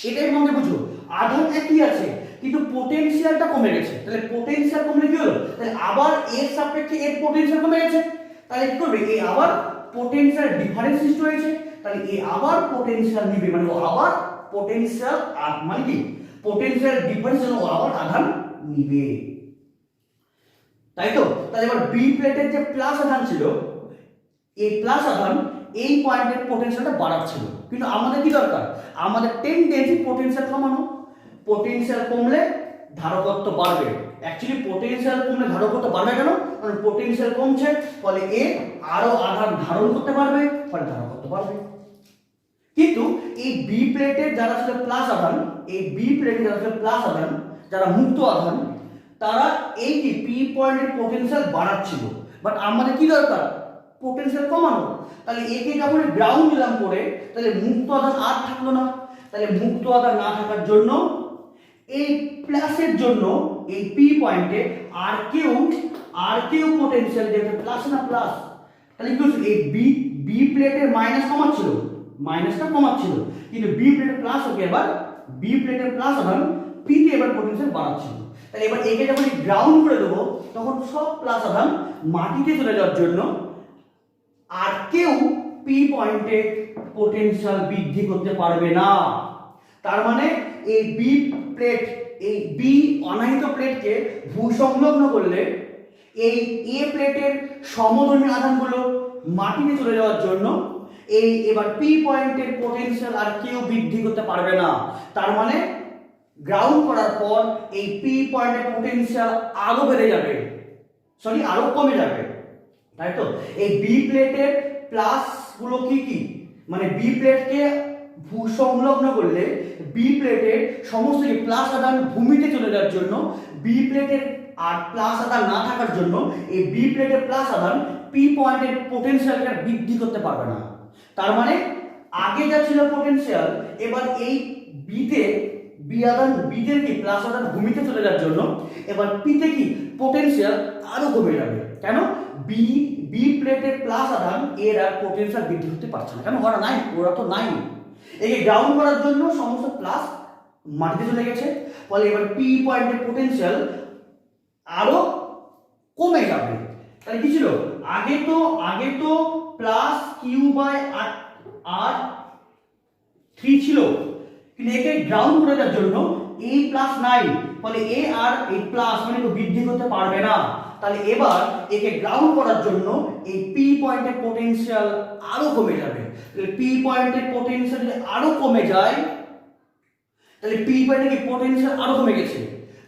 এটাই মনে বুঝো, আধান একই আছে কিন্তু পোটেনশিয়ালটা কমে গেছে। তাহলে পোটেনশিয়াল কমলে কি হলো, তাহলে আবার এর সাপেক্ষে এর পোটেনশিয়াল কমে গেছে। তাহলে কি করবে, এই আবার পোটেনশিয়াল ডিফারেন্স সৃষ্টি হয়েছে, তাহলে এই আবার পোটেনশিয়াল নিবে, মানে ও আবার পোটেনশিয়াল মানে কি পোটেনশিয়াল ডিফারেন্স ও আবার আধান নিবে, তাই তো। তাহলে এবার বি প্লেটের যে প্লাস আধান ছিল, এই প্লাস আধান এই পয়েন্টের পোটেনশিয়ালটা বাড়াচ্ছিল, কিন্তু আমাদের কি দরকার, আমাদের টেন্ডেন্সি পোটেনশিয়াল কমানো। পোটেনশিয়াল কমলে ধারকত্ব বাড়বে। অ্যাকচুয়ালি পোটেনশিয়াল কমলে ধারকত্ব বাড়বে কেন, কারণ পোটেনশিয়াল কমছে, ফলে এ আরো আধান ধারণ করতে পারবে, ফলে ধারকত্ব বাড়বে। কিন্তু এই বি প্লেটের যারা ছিল প্লাস আধান, এই বি প্লেটের যারা ছিল প্লাস আধান, যারা মুক্ত আধান, তারা এই কি পি পয়েন্টের পোটেনশিয়াল বাড়াচ্ছিল, বাট আমাদের কি দরকার, পোটেনশিয়াল কমানো। তাহলে একে যখন গ্রাউন্ড দিলাম করে, তাহলে মুক্ত আধান আর থাকলো না। তাহলে মুক্ত আধান না থাকার জন্য এই প্লাসের জন্য এই পি পয়েন্টে আর কেউ পোটেনশিয়াল যেটা প্লাস না প্লাস, তাহলে কি হচ্ছে, এই বি প্লেটের মাইনাস কমাচ্ছিল, মাইনাসটা কমাচ্ছিল, কিন্তু বি প্লেটের প্লাস ওকে এবার বি প্লেটের প্লাস আধান পি তে এবার পোটেনশিয়াল বাড়াচ্ছিল। তাহলে এবার একে যখন গ্রাউন্ড করে দেবো তখন সব প্লাস আধান মাটিতে চলে যাওয়ার জন্য আর কেউ পি পয়েন্টে পোটেনশিয়াল বৃদ্ধি করতে পারবে না। তার মানে এই বি প্লেট, এই বি অনাহিত প্লেটকে ভূ সংলগ্ন করলে এই এ প্লেটের সমধর্মী আধানগুলো মাটিতে চলে যাওয়ার জন্য এই এবার পি পয়েন্টের পোটেনশিয়াল আর কেউ বৃদ্ধি করতে পারবে না। তার মানে গ্রাউন্ড করার পর এই পি পয়েন্টের পোটেনশিয়াল আরো বেড়ে যাবে, আরো কমে যাবে, তাই তো। এই বি প্লেটের প্লাস গুলো কি, মানে বি প্লেটকে ভূ সংলগ্ন করলে বি প্লেটের সমস্ত প্লাস আধান ভূমিতে চলে যাওয়ার জন্য বি প্লেটের আর প্লাস আধান না থাকার জন্য এই বি প্লেটের প্লাস আধান পি পয়েন্টের পোটেনশিয়ালকে বৃদ্ধি করতে পারবে না। তার মানে আগে যা ছিল পোটেনশিয়াল, এবার এই বিতে কি প্লাস আধান ভূমিতে চলে যাওয়ার জন্য এবার পিতে কি পোটেনশিয়াল আরো কমে যাবে। কেন, বি প্লেটের প্লাস আধান এর আর পোটেনশিয়াল বৃদ্ধি করতে পারছে না, কেন ওরা তো নাই। একে গ্রাউন্ড করার জন্য সমস্ত প্লাস মাটিতে চলে গেছে, ফলে এবার পি পয়েন্টের পোটেনশিয়াল আরো কমে যাবে। তাহলে কি ছিল, আগে তো প্লাস কিউ বাই আর 3 ছিল, কিন্তু একে গ্রাউন্ড করে দেওয়ার জন্য এই প্লাস নাই, ফলে এ আর এই প্লাস মানে বৃদ্ধি করতে পারবে না। তাহলে এবার একে গ্রাউন্ড করার জন্য এই পি পয়েন্টের পোটেনশিয়াল আরো কমে যাবে। তাহলে পি পয়েন্টের পোটেনশিয়াল যদি আরো কমে যায়, তাহলে পি পয়েন্টের পোটেনশিয়াল আরো কমে গেছে,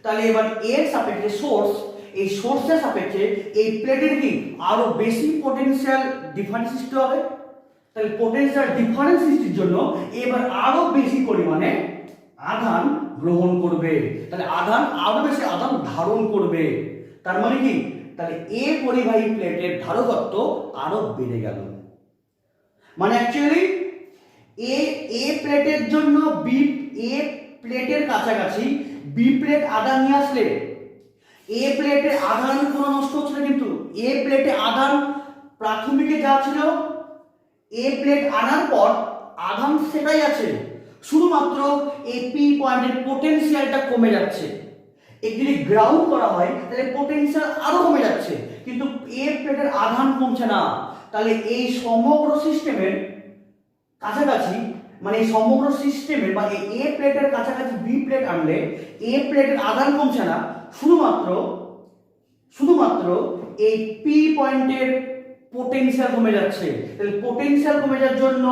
তাহলে এবার এর সাপেক্ষে সোর্স, এই সোর্সের সাপেক্ষে এই প্লেটের কি আরো বেশি পোটেনশিয়াল ডিফারেন্স সৃষ্টি হবে। তাহলে পোটেনশিয়াল ডিফারেন্স সৃষ্টির জন্য এবার আরো বেশি পরিমাণে আধান গ্রহণ করবে, তাহলে আধান আরো বেশি আধান ধারণ করবে। তার মানে কি, তাহলে এ পরিবাহী প্লেটের ধারকত্ব আরো বেড়ে গেল। মানে অ্যাকচুয়ালি এ প্লেটের জন্য এ প্লেটের কাছাকাছি বি প্লেট আধান নিয়ে আসলে এ প্লেটের আধান কোনো নষ্ট হচ্ছে না, কিন্তু এ প্লেটে আধান প্রাথমিকে যা ছিল এ প্লেট আনার পর আধান সেটাই আছে, শুধুমাত্র এই পি পয়েন্টের পোটেনশিয়ালটা কমে যাচ্ছে। যদি গ্রাউন্ড করা হয় তাহলে পোটেনশিয়াল আরো কমে যাচ্ছে, কিন্তু এ প্লেটের আধান কমছে না। তাহলে এই সমগ্র সিস্টেমের কাছাকাছি, মানে এই সমগ্র সিস্টেমের বা এ প্লেটের কাছাকাছি বি প্লেট আনলে এ প্লেটের আধান কমছে না, শুধুমাত্র এই পি পয়েন্টের পোটেনশিয়াল কমে যাচ্ছে। তাহলে পোটেনশিয়াল কমে যাওয়ার জন্য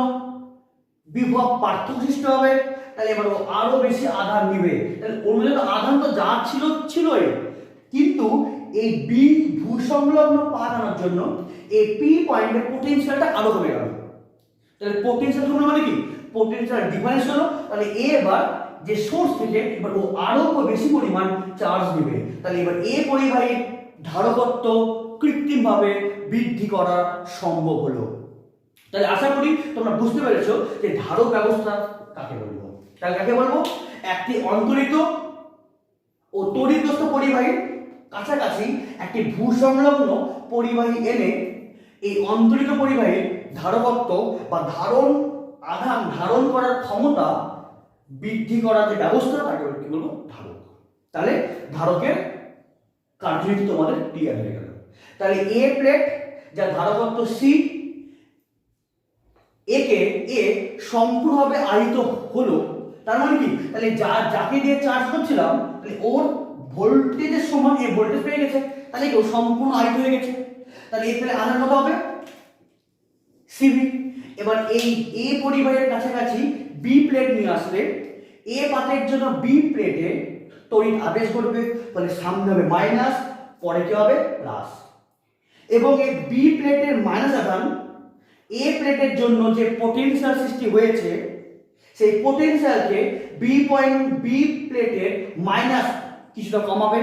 বিভব পার্থক্য সৃষ্টি হবে, তাহলে এবার ও আরো বেশি আধান নিবে। তাহলে ওর মধ্যে আধান তো যা ছিলই, কিন্তু এই বি ভূসংলগ্ন পাত আনার জন্য এই পি পয়েন্টের পোটেনশিয়ালটা আরো কমে গেল। তাহলে পোটেনশিয়াল কমে মানে কি, পোটেনশিয়াল ডিফারেন্স হলো। তাহলে এবার যে সোর্স থেকে এবার ও আরো বেশি পরিমাণ চার্জ নেবে, তাহলে এবার এ পরিবাহীর ধারকত্ব কৃত্রিমভাবে বৃদ্ধি করা সম্ভব হলো। তাহলে আশা করি তোমরা বুঝতে পেরেছো যে ধারক ব্যবস্থা কাকে বলবো। তাহলে কাকে বলবো, একটি অন্তরিত ও তড়িৎগ্রস্ত পরিবাহীর কাছাকাছি একটি ভূসংলগ্ন পরিবাহী এনে এই অন্তরিত পরিবাহীর ধারকত্ব বা আধান ধারণ করার ক্ষমতা বৃদ্ধি করার যে ব্যবস্থা তাকে কি বলবো, ধারক। তাহলে ধারকের কার্যনীতি তোমাদের ক্লিয়ার হয়ে গেল। তাহলে এ প্লেট যার ধারকত্ব সি, একে এ সম্পূর্ণভাবে আহিত হলো। তার মানে কি, তাহলে যাকে দিয়ে চার্জ করছিলাম তাহলে ওর ভোল্টেজের সমান এ ভোল্টেজ পেয়ে গেছে, তাহলে কি ও সম্পূর্ণ আহিত হয়ে গেছে। তাহলে এর ফলে আধান কত হবে, সিবি। এবার এই এ পরিবারের কাছাকাছি বি প্লেট নিয়ে আসলে এ পাতের জন্য বি প্লেটে তড়িৎ আবেশ ঘটবে, ফলে সামনে হবে মাইনাস, পরে কি হবে প্লাস, এবং এই বি প্লেটের মাইনাস আধান এ প্লেটের জন্য যে পোটেনশিয়াল সৃষ্টি হয়েছে সেই পোটেনশিয়ালকে বি প্লেটের মাইনাস কিছুটা কমাবে,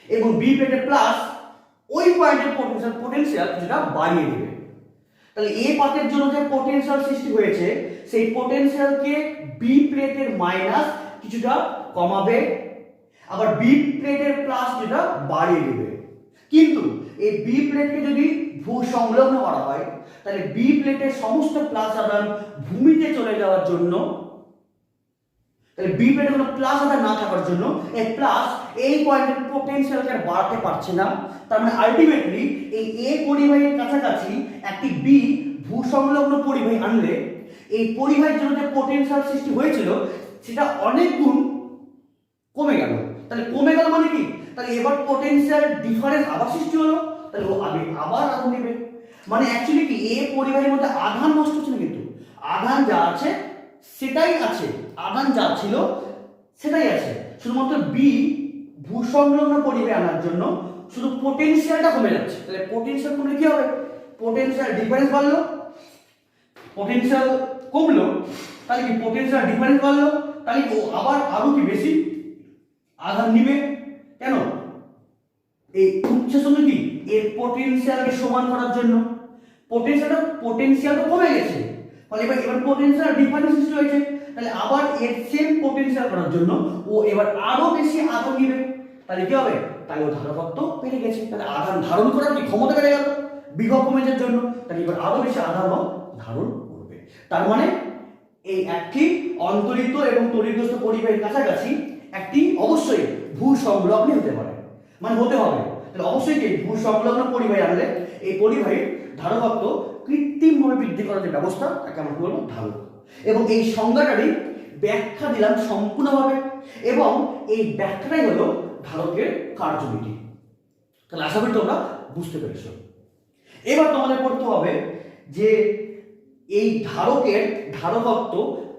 এবং বি প্লেটের প্লাস ওই পয়েন্টের পোটেনশিয়াল কিছুটা বাড়িয়ে দেবে। তাহলে এ পাতের জন্য যে পোটেনশিয়াল সৃষ্টি হয়েছে সেই পোটেনশিয়ালকে বি প্লেটের মাইনাস কিছুটা কমাবে, আবার বি প্লেটের প্লাস কিছুটা বাড়িয়ে দেবে। কিন্তু এই বি প্লেটকে যদি ভূসংলগ্ন করা হয় তাহলে বি প্লেটের সমস্ত প্লাস আধান ভূমিতে চলে যাওয়ার জন্য, তাহলে বি প্লেটে কোনো প্লাস আধান না থাকার জন্য এই প্লাস এই পয়েন্টের পোটেনশিয়ালকে আর বাড়াতে পারছে না। তার মানে আলটিমেটলি এই এ পরিবাহীর কাছাকাছি একটি বি ভূসংলগ্ন পরিবাহী আনলে এই পরিবাহীর জন্য যে পোটেনশিয়াল সৃষ্টি হয়েছিল সেটা অনেক গুণ কমে গেল। তাহলে কমে গেল মানে কি, তাহলে এবার পোটেনশিয়াল ডিফারেন্স আবার সৃষ্টি হলো, তাহলে ও আবার আধান নেবে। মানে অ্যাকচুয়ালি কি এ পরিবাহীর মধ্যে আধান নষ্ট হচ্ছে না, কিন্তু আধান যা আছে সেটাই আছে, আধান যা ছিল সেটাই আছে, শুধুমাত্র বি ভূসংলগ্ন পরিবাহী আনার জন্য শুধু পোটেনশিয়ালটা কমে যাচ্ছে। তাহলে পোটেনশিয়াল কমলে কি হবে, পোটেনশিয়াল ডিফারেন্স বাড়লো, পোটেনশিয়াল কমলো, তাহলে কি পোটেনশিয়াল ডিফারেন্স বাড়লো, তাহলে ও আবার আরো কি বেশি আধান নিবে। কেন, এই উচ্চের সঙ্গে কি এর পোটেনশিয়ালকে সমান করার জন্য, পোটেনশিয়ালটা কমে গেছে, ফলে এবার পোটেনশিয়াল ডিফারেন্স সৃষ্টি হয়েছে, তাহলে আবার এর সেম পোটেনশিয়াল করার জন্য ও এবার আরো বেশি আধান নিবে। তাহলে কি হবে, তাই ও ধারকত্ব বেড়ে গেছে, তাহলে আধান ধারণ করার কি ক্ষমতা বেড়ে গেল বিভব কমে যাওয়ার জন্য, তাহলে এবার আরো বেশি আধান ধারণ করবে। তার মানে এই একটি অন্তরিত এবং তড়িৎগ্রস্ত পরিবাহীর কাছাকাছি একটি অবশ্যই ভূ সংলগ্ন হতে পারে, মানে হতে হবে। তাহলে অবশ্যই কি ভূ সংলগ্ন পরিবাহী আনলে এই পরিবাহীর ধারকত্ব কৃত্রিমভাবে বৃদ্ধি করার যে ব্যবস্থা তাকে আমরা কি বলবো, ধারক। এবং এই সংজ্ঞাটারই ব্যাখ্যা দিলাম সম্পূর্ণভাবে, এবং এই ব্যাখ্যাটাই হলো ধারকের কার্যবিধি। তাহলে আশা করি তোমরা বুঝতে পেরেছো। এবার তোমাদের পড়তে হবে যে এই ধারকের ধারকত্ব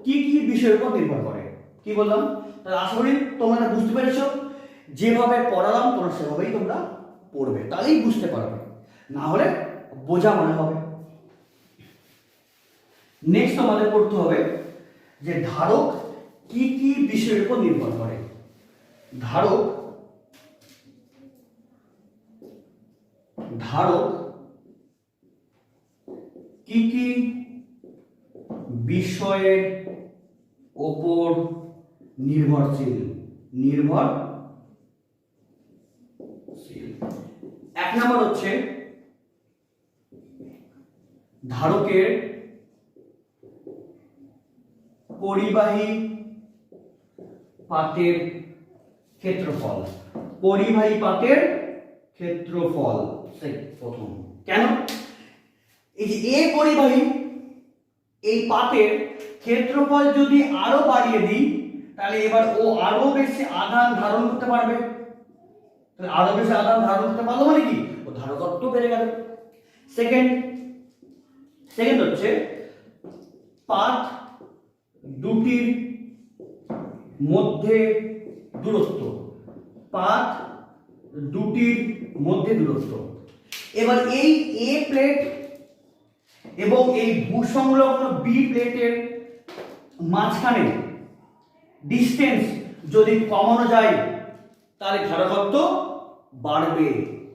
কি কি বিষয়ের উপর নির্ভর করে। কি বললাম? তাহলে আশা করি তোমরা বুঝতে পেরেছো। যেভাবে পড়ালাম তোমরা সেভাবেই তোমরা পড়বে, তাহলেই বুঝতে পারবে, না হলে বোঝা মনে হবে। নেক্সট আমাদের পড়তে হবে যে ধারক কি কি বিষয়ের উপর নির্ভর করে। ধারক কি কি বিষয়ের ওপর নির্ভরশীল। এক নম্বর হচ্ছে ধারকের পরিবাহী পাতের ক্ষেত্রফল। পরিবাহী পাতের ক্ষেত্রফল প্রথম। কেন? এই যে এ পরিবাহী, এই পাতের ক্ষেত্রফল যদি আরো বাড়িয়ে দিই তাহলে এবার ও আরো বেশি আধান ধারণ করতে পারবে। তাহলে আরো বেশি আধান ধারণ করতে পারলো মানে কি, ও ধারকত্ব বেড়ে গেল। সেকেন্ড হচ্ছে পাত দুটির মধ্যে দূরত্ব। পাত দুটির মধ্যে দূরত্ব। এবার এই এ প্লেট এবং এই ভূসংলগ্ন বি প্লেটের মাঝখানে ডিস্টেন্স যদি কমানো যায় তাহলে ধারকত্ব বাড়বে।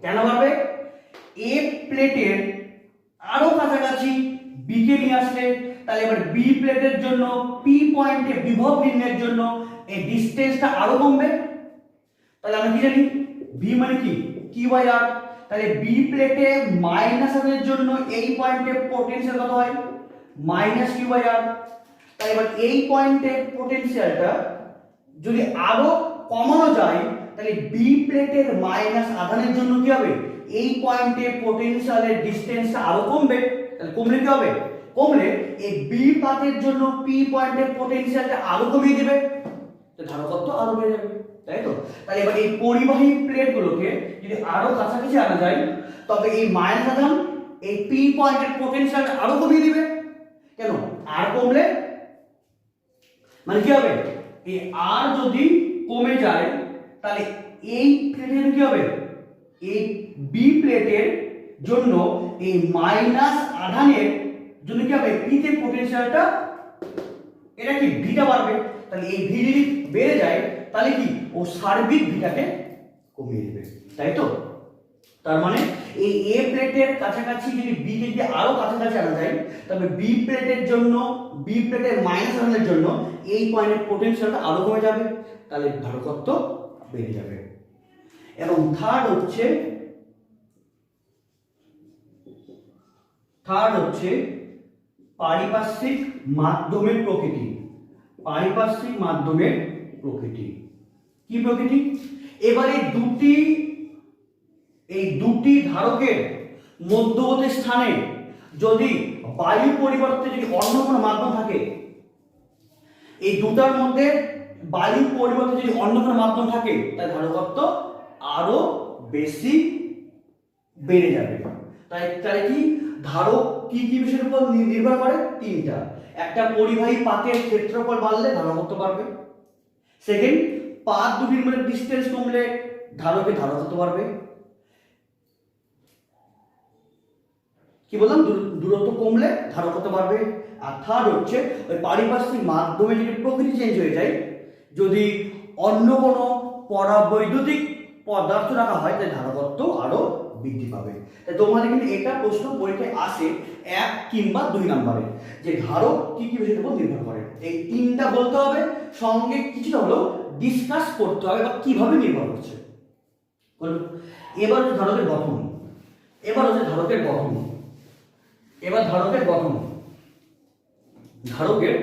কেন বাড়বে? এ প্লেটের আরো কাছাকাছি বি কে নিয়ে আসলে তাহলে এবার বি প্লেটের জন্য পি পয়েন্টে বিভব নির্ণয়ের জন্য এই ডিস্টেন্সটা আরো কমবে। তাহলে আমরা কি জানি ভি মানে কি, কিউ বাই আর। তাহলে বি প্লেটে মাইনাস আধানের জন্য এই পয়েন্টে পোটেনশিয়াল কত হয়, মাইনাস কিউ বাই আর। তাহলে এবার এই পয়েন্টে পোটেনশিয়ালটা যদি আরো কমানো যায় তাহলে বি প্লেটের মাইনাস আধানের জন্য কি হবে, এই পয়েন্টে পোটেনশিয়ালের ডিসটেন্সটা আরো কমবে। তাহলে কমলে কি হবে, কমলে এই বি পাতের জন্য পি পয়েন্টের পোটেনশিয়ালটা আরো কমিয়ে দিবে, ধারকত্ব আরো বেড়ে যাবে, তাই তো? তাহলে এবার এই পরিবাহী প্লেটগুলোকে যদি আরো কাছাকাছি আনা যায় তবে এই মাইনাস আধান এই পি পয়েন্টের পোটেনশিয়ালটা আরো কমিয়ে দিবে। কেন? আর কমলে মানে কি হবে, এই আর যদি কমে যায় তাহলে এই প্লেটের কি হবে, এই বি প্লেটের জন্য এই মাইনাস আধানের জন্য কি হবে, পি তে পোটেনশিয়ালটা এটা কি ভিটা বাড়বে। তাহলে এই ভি যদি বেড়ে যায় তাহলে কি ও সার্বিক ভিটাকে কমিয়ে দেবে, তাই তো? তার মানে এই এ প্লেটের কাছাকাছি যদি বি কে যদি আরো কাছাকাছি আনা যায় তবে বি প্লেটের জন্য, বি প্লেটের মাইনাস আধানের জন্য এই পয়েন্টের পোটেনশিয়ালটা আরো কমে যাবে, তাহলে ধারকত্ব বেড়ে যাবে। এবং থার্ড হচ্ছে পারিপার্শ্বিক মাধ্যমের প্রকৃতি। পারিপার্শ্বিক মাধ্যমের প্রকৃতি কি প্রকৃতি? এবারে এই দুটি ধারকের মধ্যবর্তী স্থানে যদি বায়ু পরিবর্তে যদি অন্য কোনো মাধ্যম থাকে, এই দুটার মধ্যে বায়ু পরিবর্তে যদি অন্য কোনো মাধ্যম থাকে তাহলে ধারকত্ব আরো বেশি বেড়ে যাবে। তাই কি ধারক কি কি বিষয়ের উপর নির্ভর করে? তিনটা। একটা, পরিবাহী পাতের ক্ষেত্রফল বাড়লে ধারকত্ব বাড়বে। সেকেন্ড, পাত দুটির মধ্যে ডিসটেন্স কমলে ধারকত্ব বাড়বে। কি বললাম, দূরত্ব কমলে ধারকত্ব বাড়বে। আর থার্ড হচ্ছে ওই পারিপার্শ্বিক মাধ্যমে যদি প্রকৃতি চেঞ্জ হয়ে যায়, যদি অন্য কোনো পরাবৈদ্যুতিক পদার্থ রাখা হয় তাহলে ধারকত্ব আরো বৃদ্ধি পাবে। তাই তোমাদের কিন্তু এটা প্রশ্ন পরীক্ষায় আসে 1 কিংবা 2 নম্বরে, যে ধারক কি কি বিষয়ের উপর নির্ভর করে। এই তিনটা বলতে হবে, সঙ্গে কিছুটা হলেও ডিসকাস করতে হবে বা কিভাবে নির্ভর করছে। এবার হচ্ছে ধারকের গঠন। ধারকের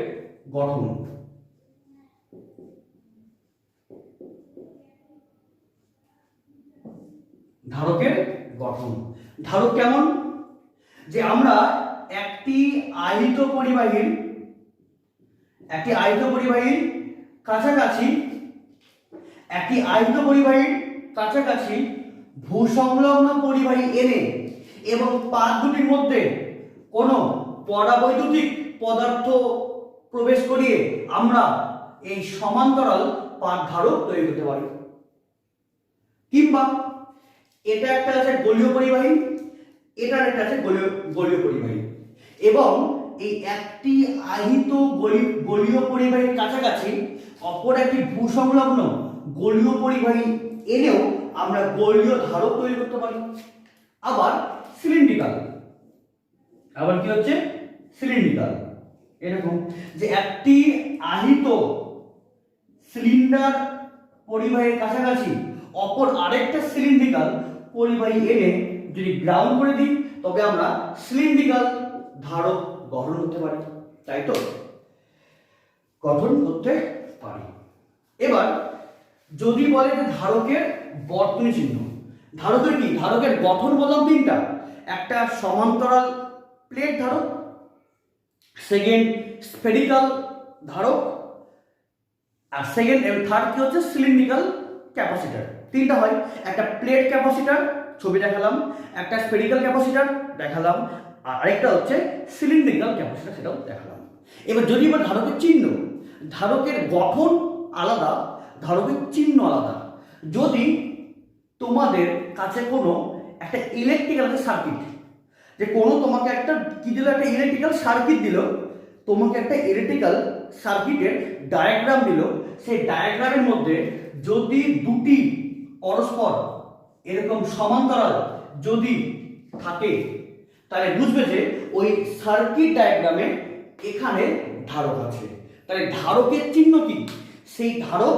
গঠন। ধারকের গঠন। ধারক কেমন? যে আমরা একটি আহিত পরিবাহীর কাছাকাছি ভূসংলগ্ন পরিবাহী এনে এবং পাত দুটির মধ্যে কোনো পরাবৈদ্যুতিক পদার্থ প্রবেশ করিয়ে আমরা এই সমান্তরাল পাত ধারক তৈরি করতে পারি। কিংবা এটা একটা আছে গোলীয় পরিবাহী, এটার একটা আছে গোলীয় পরিবাহী, এবং এই একটি আহিত গোলীয় পরিবাহীর কাছাকাছি অপর একটি ভূসংলগ্ন গোলীয় পরিবাহী এনেও আমরা গোলীয় ধারক তৈরি করতে পারি। আবার সিলিন্ড্রিক্যাল, আবার কি হচ্ছে সিলিন্ড্রিক্যাল, এরকম যে একটি আহিত সিলিন্ডার পরিবাহীর কাছাকাছি অপর আরেকটা সিলিন্ড্রিক্যাল পরিবাহী এনে যদি গ্রাউন্ড করে দিই তবে আমরা সিলিন্ড্রিক্যাল ধারক গঠন করতে পারি, তাই তো গঠন করতে পারি। এবার যদি বলে যে ধারকের বর্তনী চিহ্ন, ধারকের কি? ধারকের গঠন বললাম তিনটা, একটা সমান্তরাল প্লেট ধারক, সেকেন্ড স্ফেরিক্যাল ধারক, আর সেকেন্ড এবং থার্ড কি হচ্ছে সিলিন্ড্রিক্যাল ক্যাপাসিটর। তিনটা হয়, একটা প্লেট ক্যাপাসিটর ছবি দেখালাম, একটা স্ফেরিক্যাল ক্যাপাসিটর দেখালাম, আর আরেকটা হচ্ছে সিলিন্ড্রিক্যাল ক্যাপাসিটর, সেটাও দেখালাম। এবার যদি বল ধারকের চিহ্ন, ধারকের গঠন আলাদা, ধারকের চিহ্ন আলাদা। যদি তোমাদের কাছে কোনো একটা ইলেকট্রিক্যাল সার্কিট, যে কোনো তোমাকে একটা কি দিল, একটা ইলেকট্রিক্যাল সার্কিট দিল, তোমাকে একটা ইলেকট্রিক্যাল সার্কিটের ডায়াগ্রাম দিল, সেই ডায়াগ্রামের মধ্যে যদি দুটি পরস্পর এরকম সমান্তরাল যদি থাকে তাহলে বুঝবে যে ওই সার্কিট ডায়াগ্রামে এখানে ধারক আছে। তাহলে ধারকের চিহ্ন কি? সেই ধারক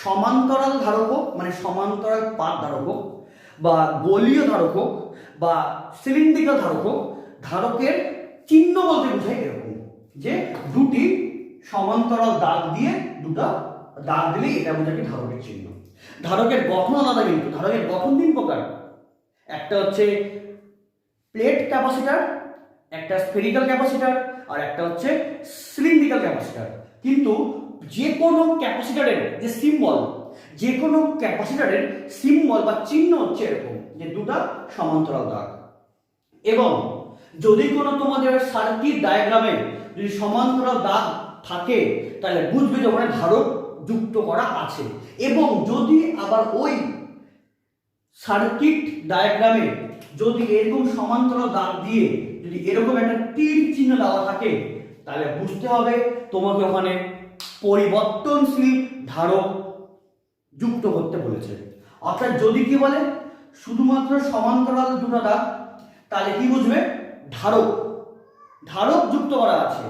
সমান্তরাল ধারক হোক, মানে সমান্তরাল পাত ধারক হোক, বা গোলীয় ধারক হোক, বা সিলিন্ড্রিক্যাল ধারক হোক, ধারকের চিহ্ন বলতে বোঝায় এরকম যে দুটি সমান্তরাল দাগ দিয়ে দুটা দাগ দিলে এটা বোঝায় কি ধারকের চিহ্ন। ধারকের গঠন আলাদা, কিন্তু ধারকের গঠন তিন প্রকার, একটা হচ্ছে প্লেট ক্যাপাসিটর, একটা স্ফেরিক্যাল ক্যাপাসিটর, আর একটা হচ্ছে সিলিন্ড্রিক্যাল ক্যাপাসিটর। কিন্তু যে কোনো ক্যাপাসিটরের যে সিম্বল, যে কোনো ক্যাপাসিটরের সিম্বল বা চিহ্ন হচ্ছে এরকম যে দুটা সমান্তরাল দাগ। এবং যদি কোনো তোমাদের সার্কিট ডায়াগ্রামে যদি সমান্তরাল দাগ থাকে তাহলে বুঝবে যে ওখানে ধারক যুক্ত করা আছে। এবং যদি আবার ওই সার্কিট ডায়াগ্রামে যদি এরকম সমান্তরাল দাগ দিয়ে যদি এরকম একটা তীর চিহ্ন দেওয়া থাকে তাহলে বুঝতে হবে তোমাকে ওখানে পরিবর্তনশীল ধারক যুক্ত করতে বলেছে। অর্থাৎ যদি কি বলে শুধুমাত্র সমান্তরাল দুটো দাগ তাহলে কি বুঝবে ধারক যুক্ত করা আছে।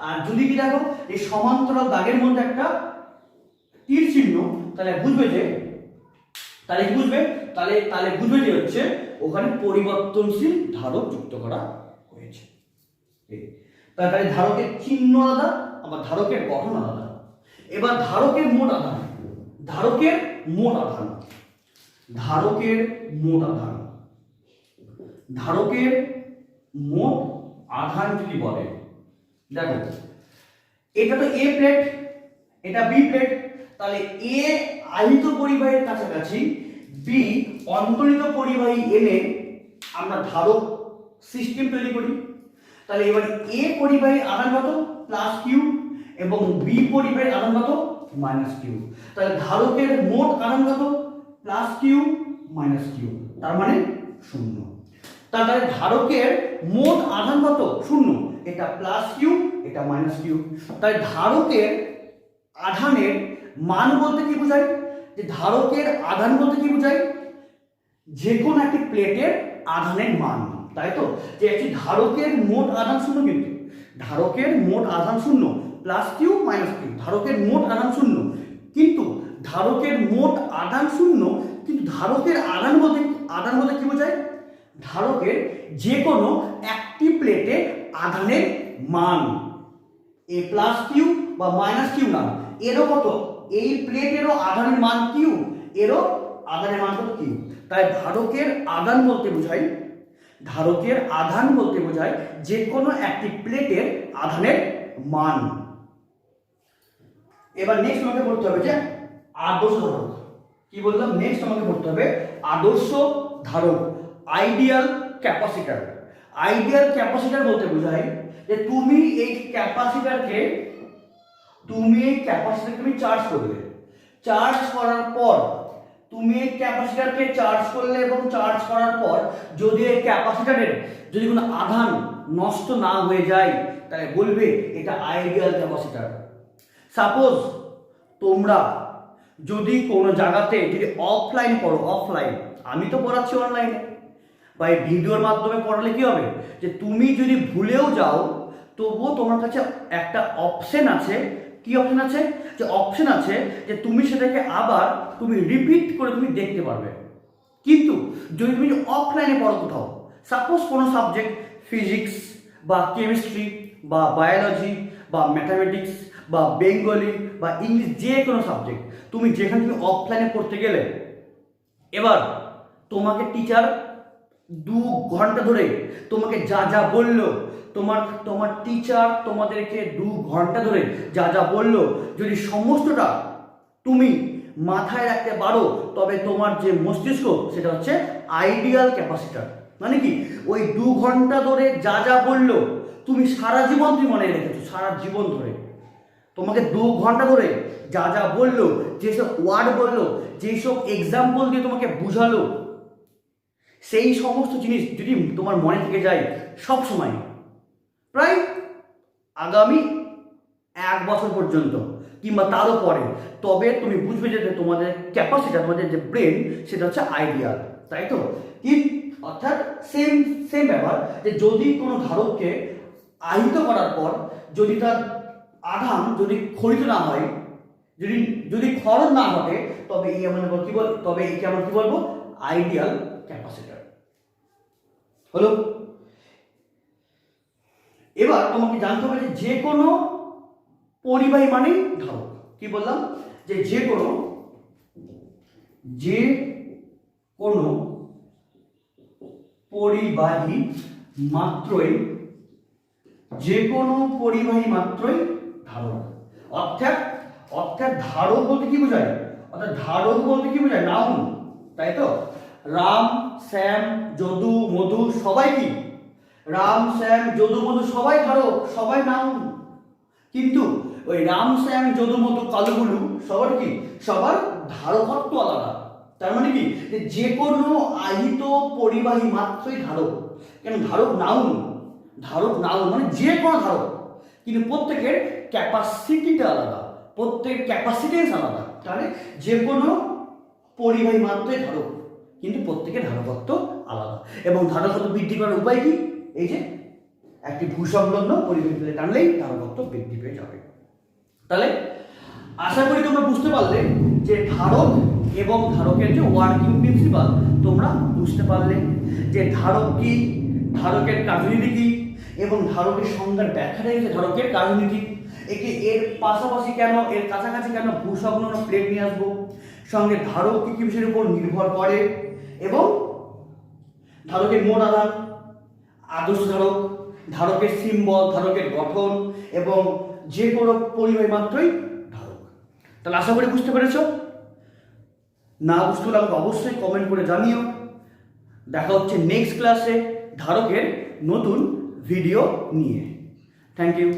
আর যদি কি দেখো এই সমান্তরাল দাগের মধ্যে একটা তীর চিহ্ন তাহলে বুঝবে যে হচ্ছে ওখানে পরিবর্তনশীল ধারক যুক্ত করা হয়েছে। তাহলে ধারকের চিহ্ন আলাদা, আবার ধারকের গঠন আলাদা। এবার ধারকের মোট আধান যদি বলে, দেখো এটা তো এ প্লেট, এটা বি প্লেট, তাহলে এ আহিত পরিবাহীর কাছাকাছি বি অন্তরিত পরিবাহী এনে আমরা ধারক সিস্টেম তৈরি করি। তাহলে এবার এ পরিবাহীর আধান কত? প্লাস কিউ, এবং বি পরিবাহীর আধান কত? Minus Q. তাহলে ধারকের মোট আধান কত? প্লাস কিউ মাইনাস কিউ, তার মানে 0। তাহলে ধারকের মোট আধান কত? 0। এটা প্লাস কিউ, এটা মাইনাস কিউ। তাই ধারকের আধানের মান বলতে কি বোঝায়? যে ধারকের আধান বলতে কি বোঝায়? যে কোনো একটি প্লেটের আধানের মান, তাই তো? যে একটি ধারকের মোট আধান 0, কিন্তু ধারকের মোট আধান 0, প্লাস কিউ মাইনাস কিউ, ধারকের মোট আধান 0, কিন্তু ধারকের মোট আধান 0, কিন্তু ধারকের আধান বলতে কি বোঝায়? ধারকের যে কোনো একটি প্লেটে আধানের মান, এ প্লাস কিউ বা মাইনাস কিউ না, এরও কত, এই প্লেটেরও আধানের মান কিউ, এরও আধানের মান কত কিউ। তাই ধারকের আধান বলতে বোঝায়, ধারকের আধান বলতে বোঝায় যে কোনো একটি প্লেটের আধানের মান। এবার নেক্সট আমাকে পড়তে হবে যে আদর্শ ধারক। কি বললাম, নেক্সট আমাকে পড়তে হবে আদর্শ ধারক, আইডিয়াল ক্যাপাসিটর। আইডিয়াল ক্যাপাসিটর বলতে বোঝায় যে তুমি এই ক্যাপাসিটরকে তুমি চার্জ করলে, চার্জ করার পর তুমি এই ক্যাপাসিটরকে চার্জ করলে এবং চার্জ করার পর যদি এই ক্যাপাসিটরের যদি কোনো আধান নষ্ট না হয়ে যায় তাহলে বলবে এটা আইডিয়াল ক্যাপাসিটর। সাপোজ তোমরা যদি কোনো জায়গাতে যদি অফলাইন পড়ো, অফলাইন, আমি তো পড়াচ্ছি অনলাইনে বা এই ভিডিওর মাধ্যমে পড়ালে কি হবে যে তুমি যদি ভুলেও যাও তবুও তোমার কাছে একটা অপশন আছে। কি অপশন আছে? যে অপশন আছে যে তুমি সেটাকে আবার তুমি রিপিট করে তুমি দেখতে পারবে। কিন্তু যদি তুমি অফলাইনে পড়ো কোথাও, সাপোজ কোনো সাবজেক্ট ফিজিক্স বা কেমিস্ট্রি বা বায়োলজি বা ম্যাথামেটিক্স বা বেঙ্গলি বা ইংলিশ, যে কোনো সাবজেক্ট তুমি যেখানে তুমি অফলাইনে পড়তে গেলে, এবার তোমাকে টিচার 2 ঘন্টা ধরে তোমাকে যা যা বললো, তোমার টিচার তোমাদেরকে 2 ঘন্টা ধরে যা যা বললো, যদি সমস্তটা তুমি মাথায় রাখতে পারো তবে তোমার যে মস্তিষ্ক সেটা হচ্ছে আইডিয়াল ক্যাপাসিটর। মানে কি, ওই 2 ঘন্টা ধরে যা যা বললো তুমি সারা জীবন তুমি মনে রেখেছো, সারা জীবন ধরে তোমাকে 2 ঘন্টা ধরে যা যা বললো, যেসব ওয়ার্ড বললো, যেসব এক্সাম্পল দিয়ে তোমাকে বুঝালো, সেই সমস্ত জিনিস যদি তোমার মনে থেকে যায় সব সময়, প্রায় আগামী 1 বছর পর্যন্ত কিংবা তারও পরে, তবে তুমি বুঝবে যে তোমাদের ক্যাপাসিটি, তোমাদের যে ব্রেন সেটা হচ্ছে আইডিয়াল। তাই তো? অর্থাৎ সেম ব্যাপার যে যদি কোনো ধারককে আহিত করার পর যদি তার আধান যদি ক্ষরিত না হয়, যদি ক্ষরণ না ঘটে, তবে এই আমরা কি বল, তবে একে আমরা কি বলবো, আইডিয়াল ক্যাপাসিটর হলো। এবার তোমাকে জানতে হবে যে কোনো পরিবাহী মানে ধারক। কি বললাম, যে কোনো পরিবাহী মাত্রই, যে কোনো পরিবাহী মাত্রই ধারক। অর্থাৎ ধারক বলতে কি বোঝায়, নাউন। তাই তো? রাম, শ্যাম, যদু, মধু সবাই কি, রাম, শ্যাম, যদু, মধু সবাই ধারক, সবাই নাউন। কিন্তু ওই রাম, শ্যাম, যদু, মধু, কালুগুলু সবার কি, সবার ধারকত্ব আলাদা। তার মানে কি, যে কোনো আহিত পরিবাহী মাত্রই ধারক। কেন? ধারক নাউন মানে যে কোনো ধারক, কিন্তু প্রত্যেকের ক্যাপাসিটিটা আলাদা, প্রত্যেকের ক্যাপাসিটেন্স আলাদা। তাহলে যে কোনো পরিবাহী মাত্রই ধারক, কিন্তু প্রত্যেকের ধারকত্ব আলাদা। এবং ধারকত্ব বৃদ্ধি করার উপায় কি? এই যে একটি ভূসংলগ্ন পরিবাহী প্লেট টানলেই ধারকত্ব বৃদ্ধি পেয়ে যাবে। তাহলে আশা করি তোমরা বুঝতে পারলে যে ধারক এবং ধারকের যে ওয়ার্কিং প্রিন্সিপাল তোমরা বুঝতে পারলে, যে ধারক কি, ধারকের কার্যনীতি কি, এবং ধারকের সংজ্ঞার ব্যাখ্যা রয়েছে ধারকের কার্যনীতি। এর পাশাপাশি কেন, এর কাছাকাছি কেন ভূসংলগ্ন প্লেট নিয়ে আসবো, সঙ্গে ধারক কি কি বিষয়ের উপর নির্ভর করে, এবং ধারকের মোট আধান, আদর্শ ধারক, ধারকের সিম্বল, ধারকের গঠন, এবং যে কোনো পরিবাহী মাত্রই ধারক। তাহলে আশা করি বুঝতে পেরেছ। না বুঝতে পারলে আমাকে অবশ্যই কমেন্ট করে জানিও। দেখা হচ্ছে নেক্সট ক্লাসে ধারকের নতুন ভিডিও নিয়ে। Thank you.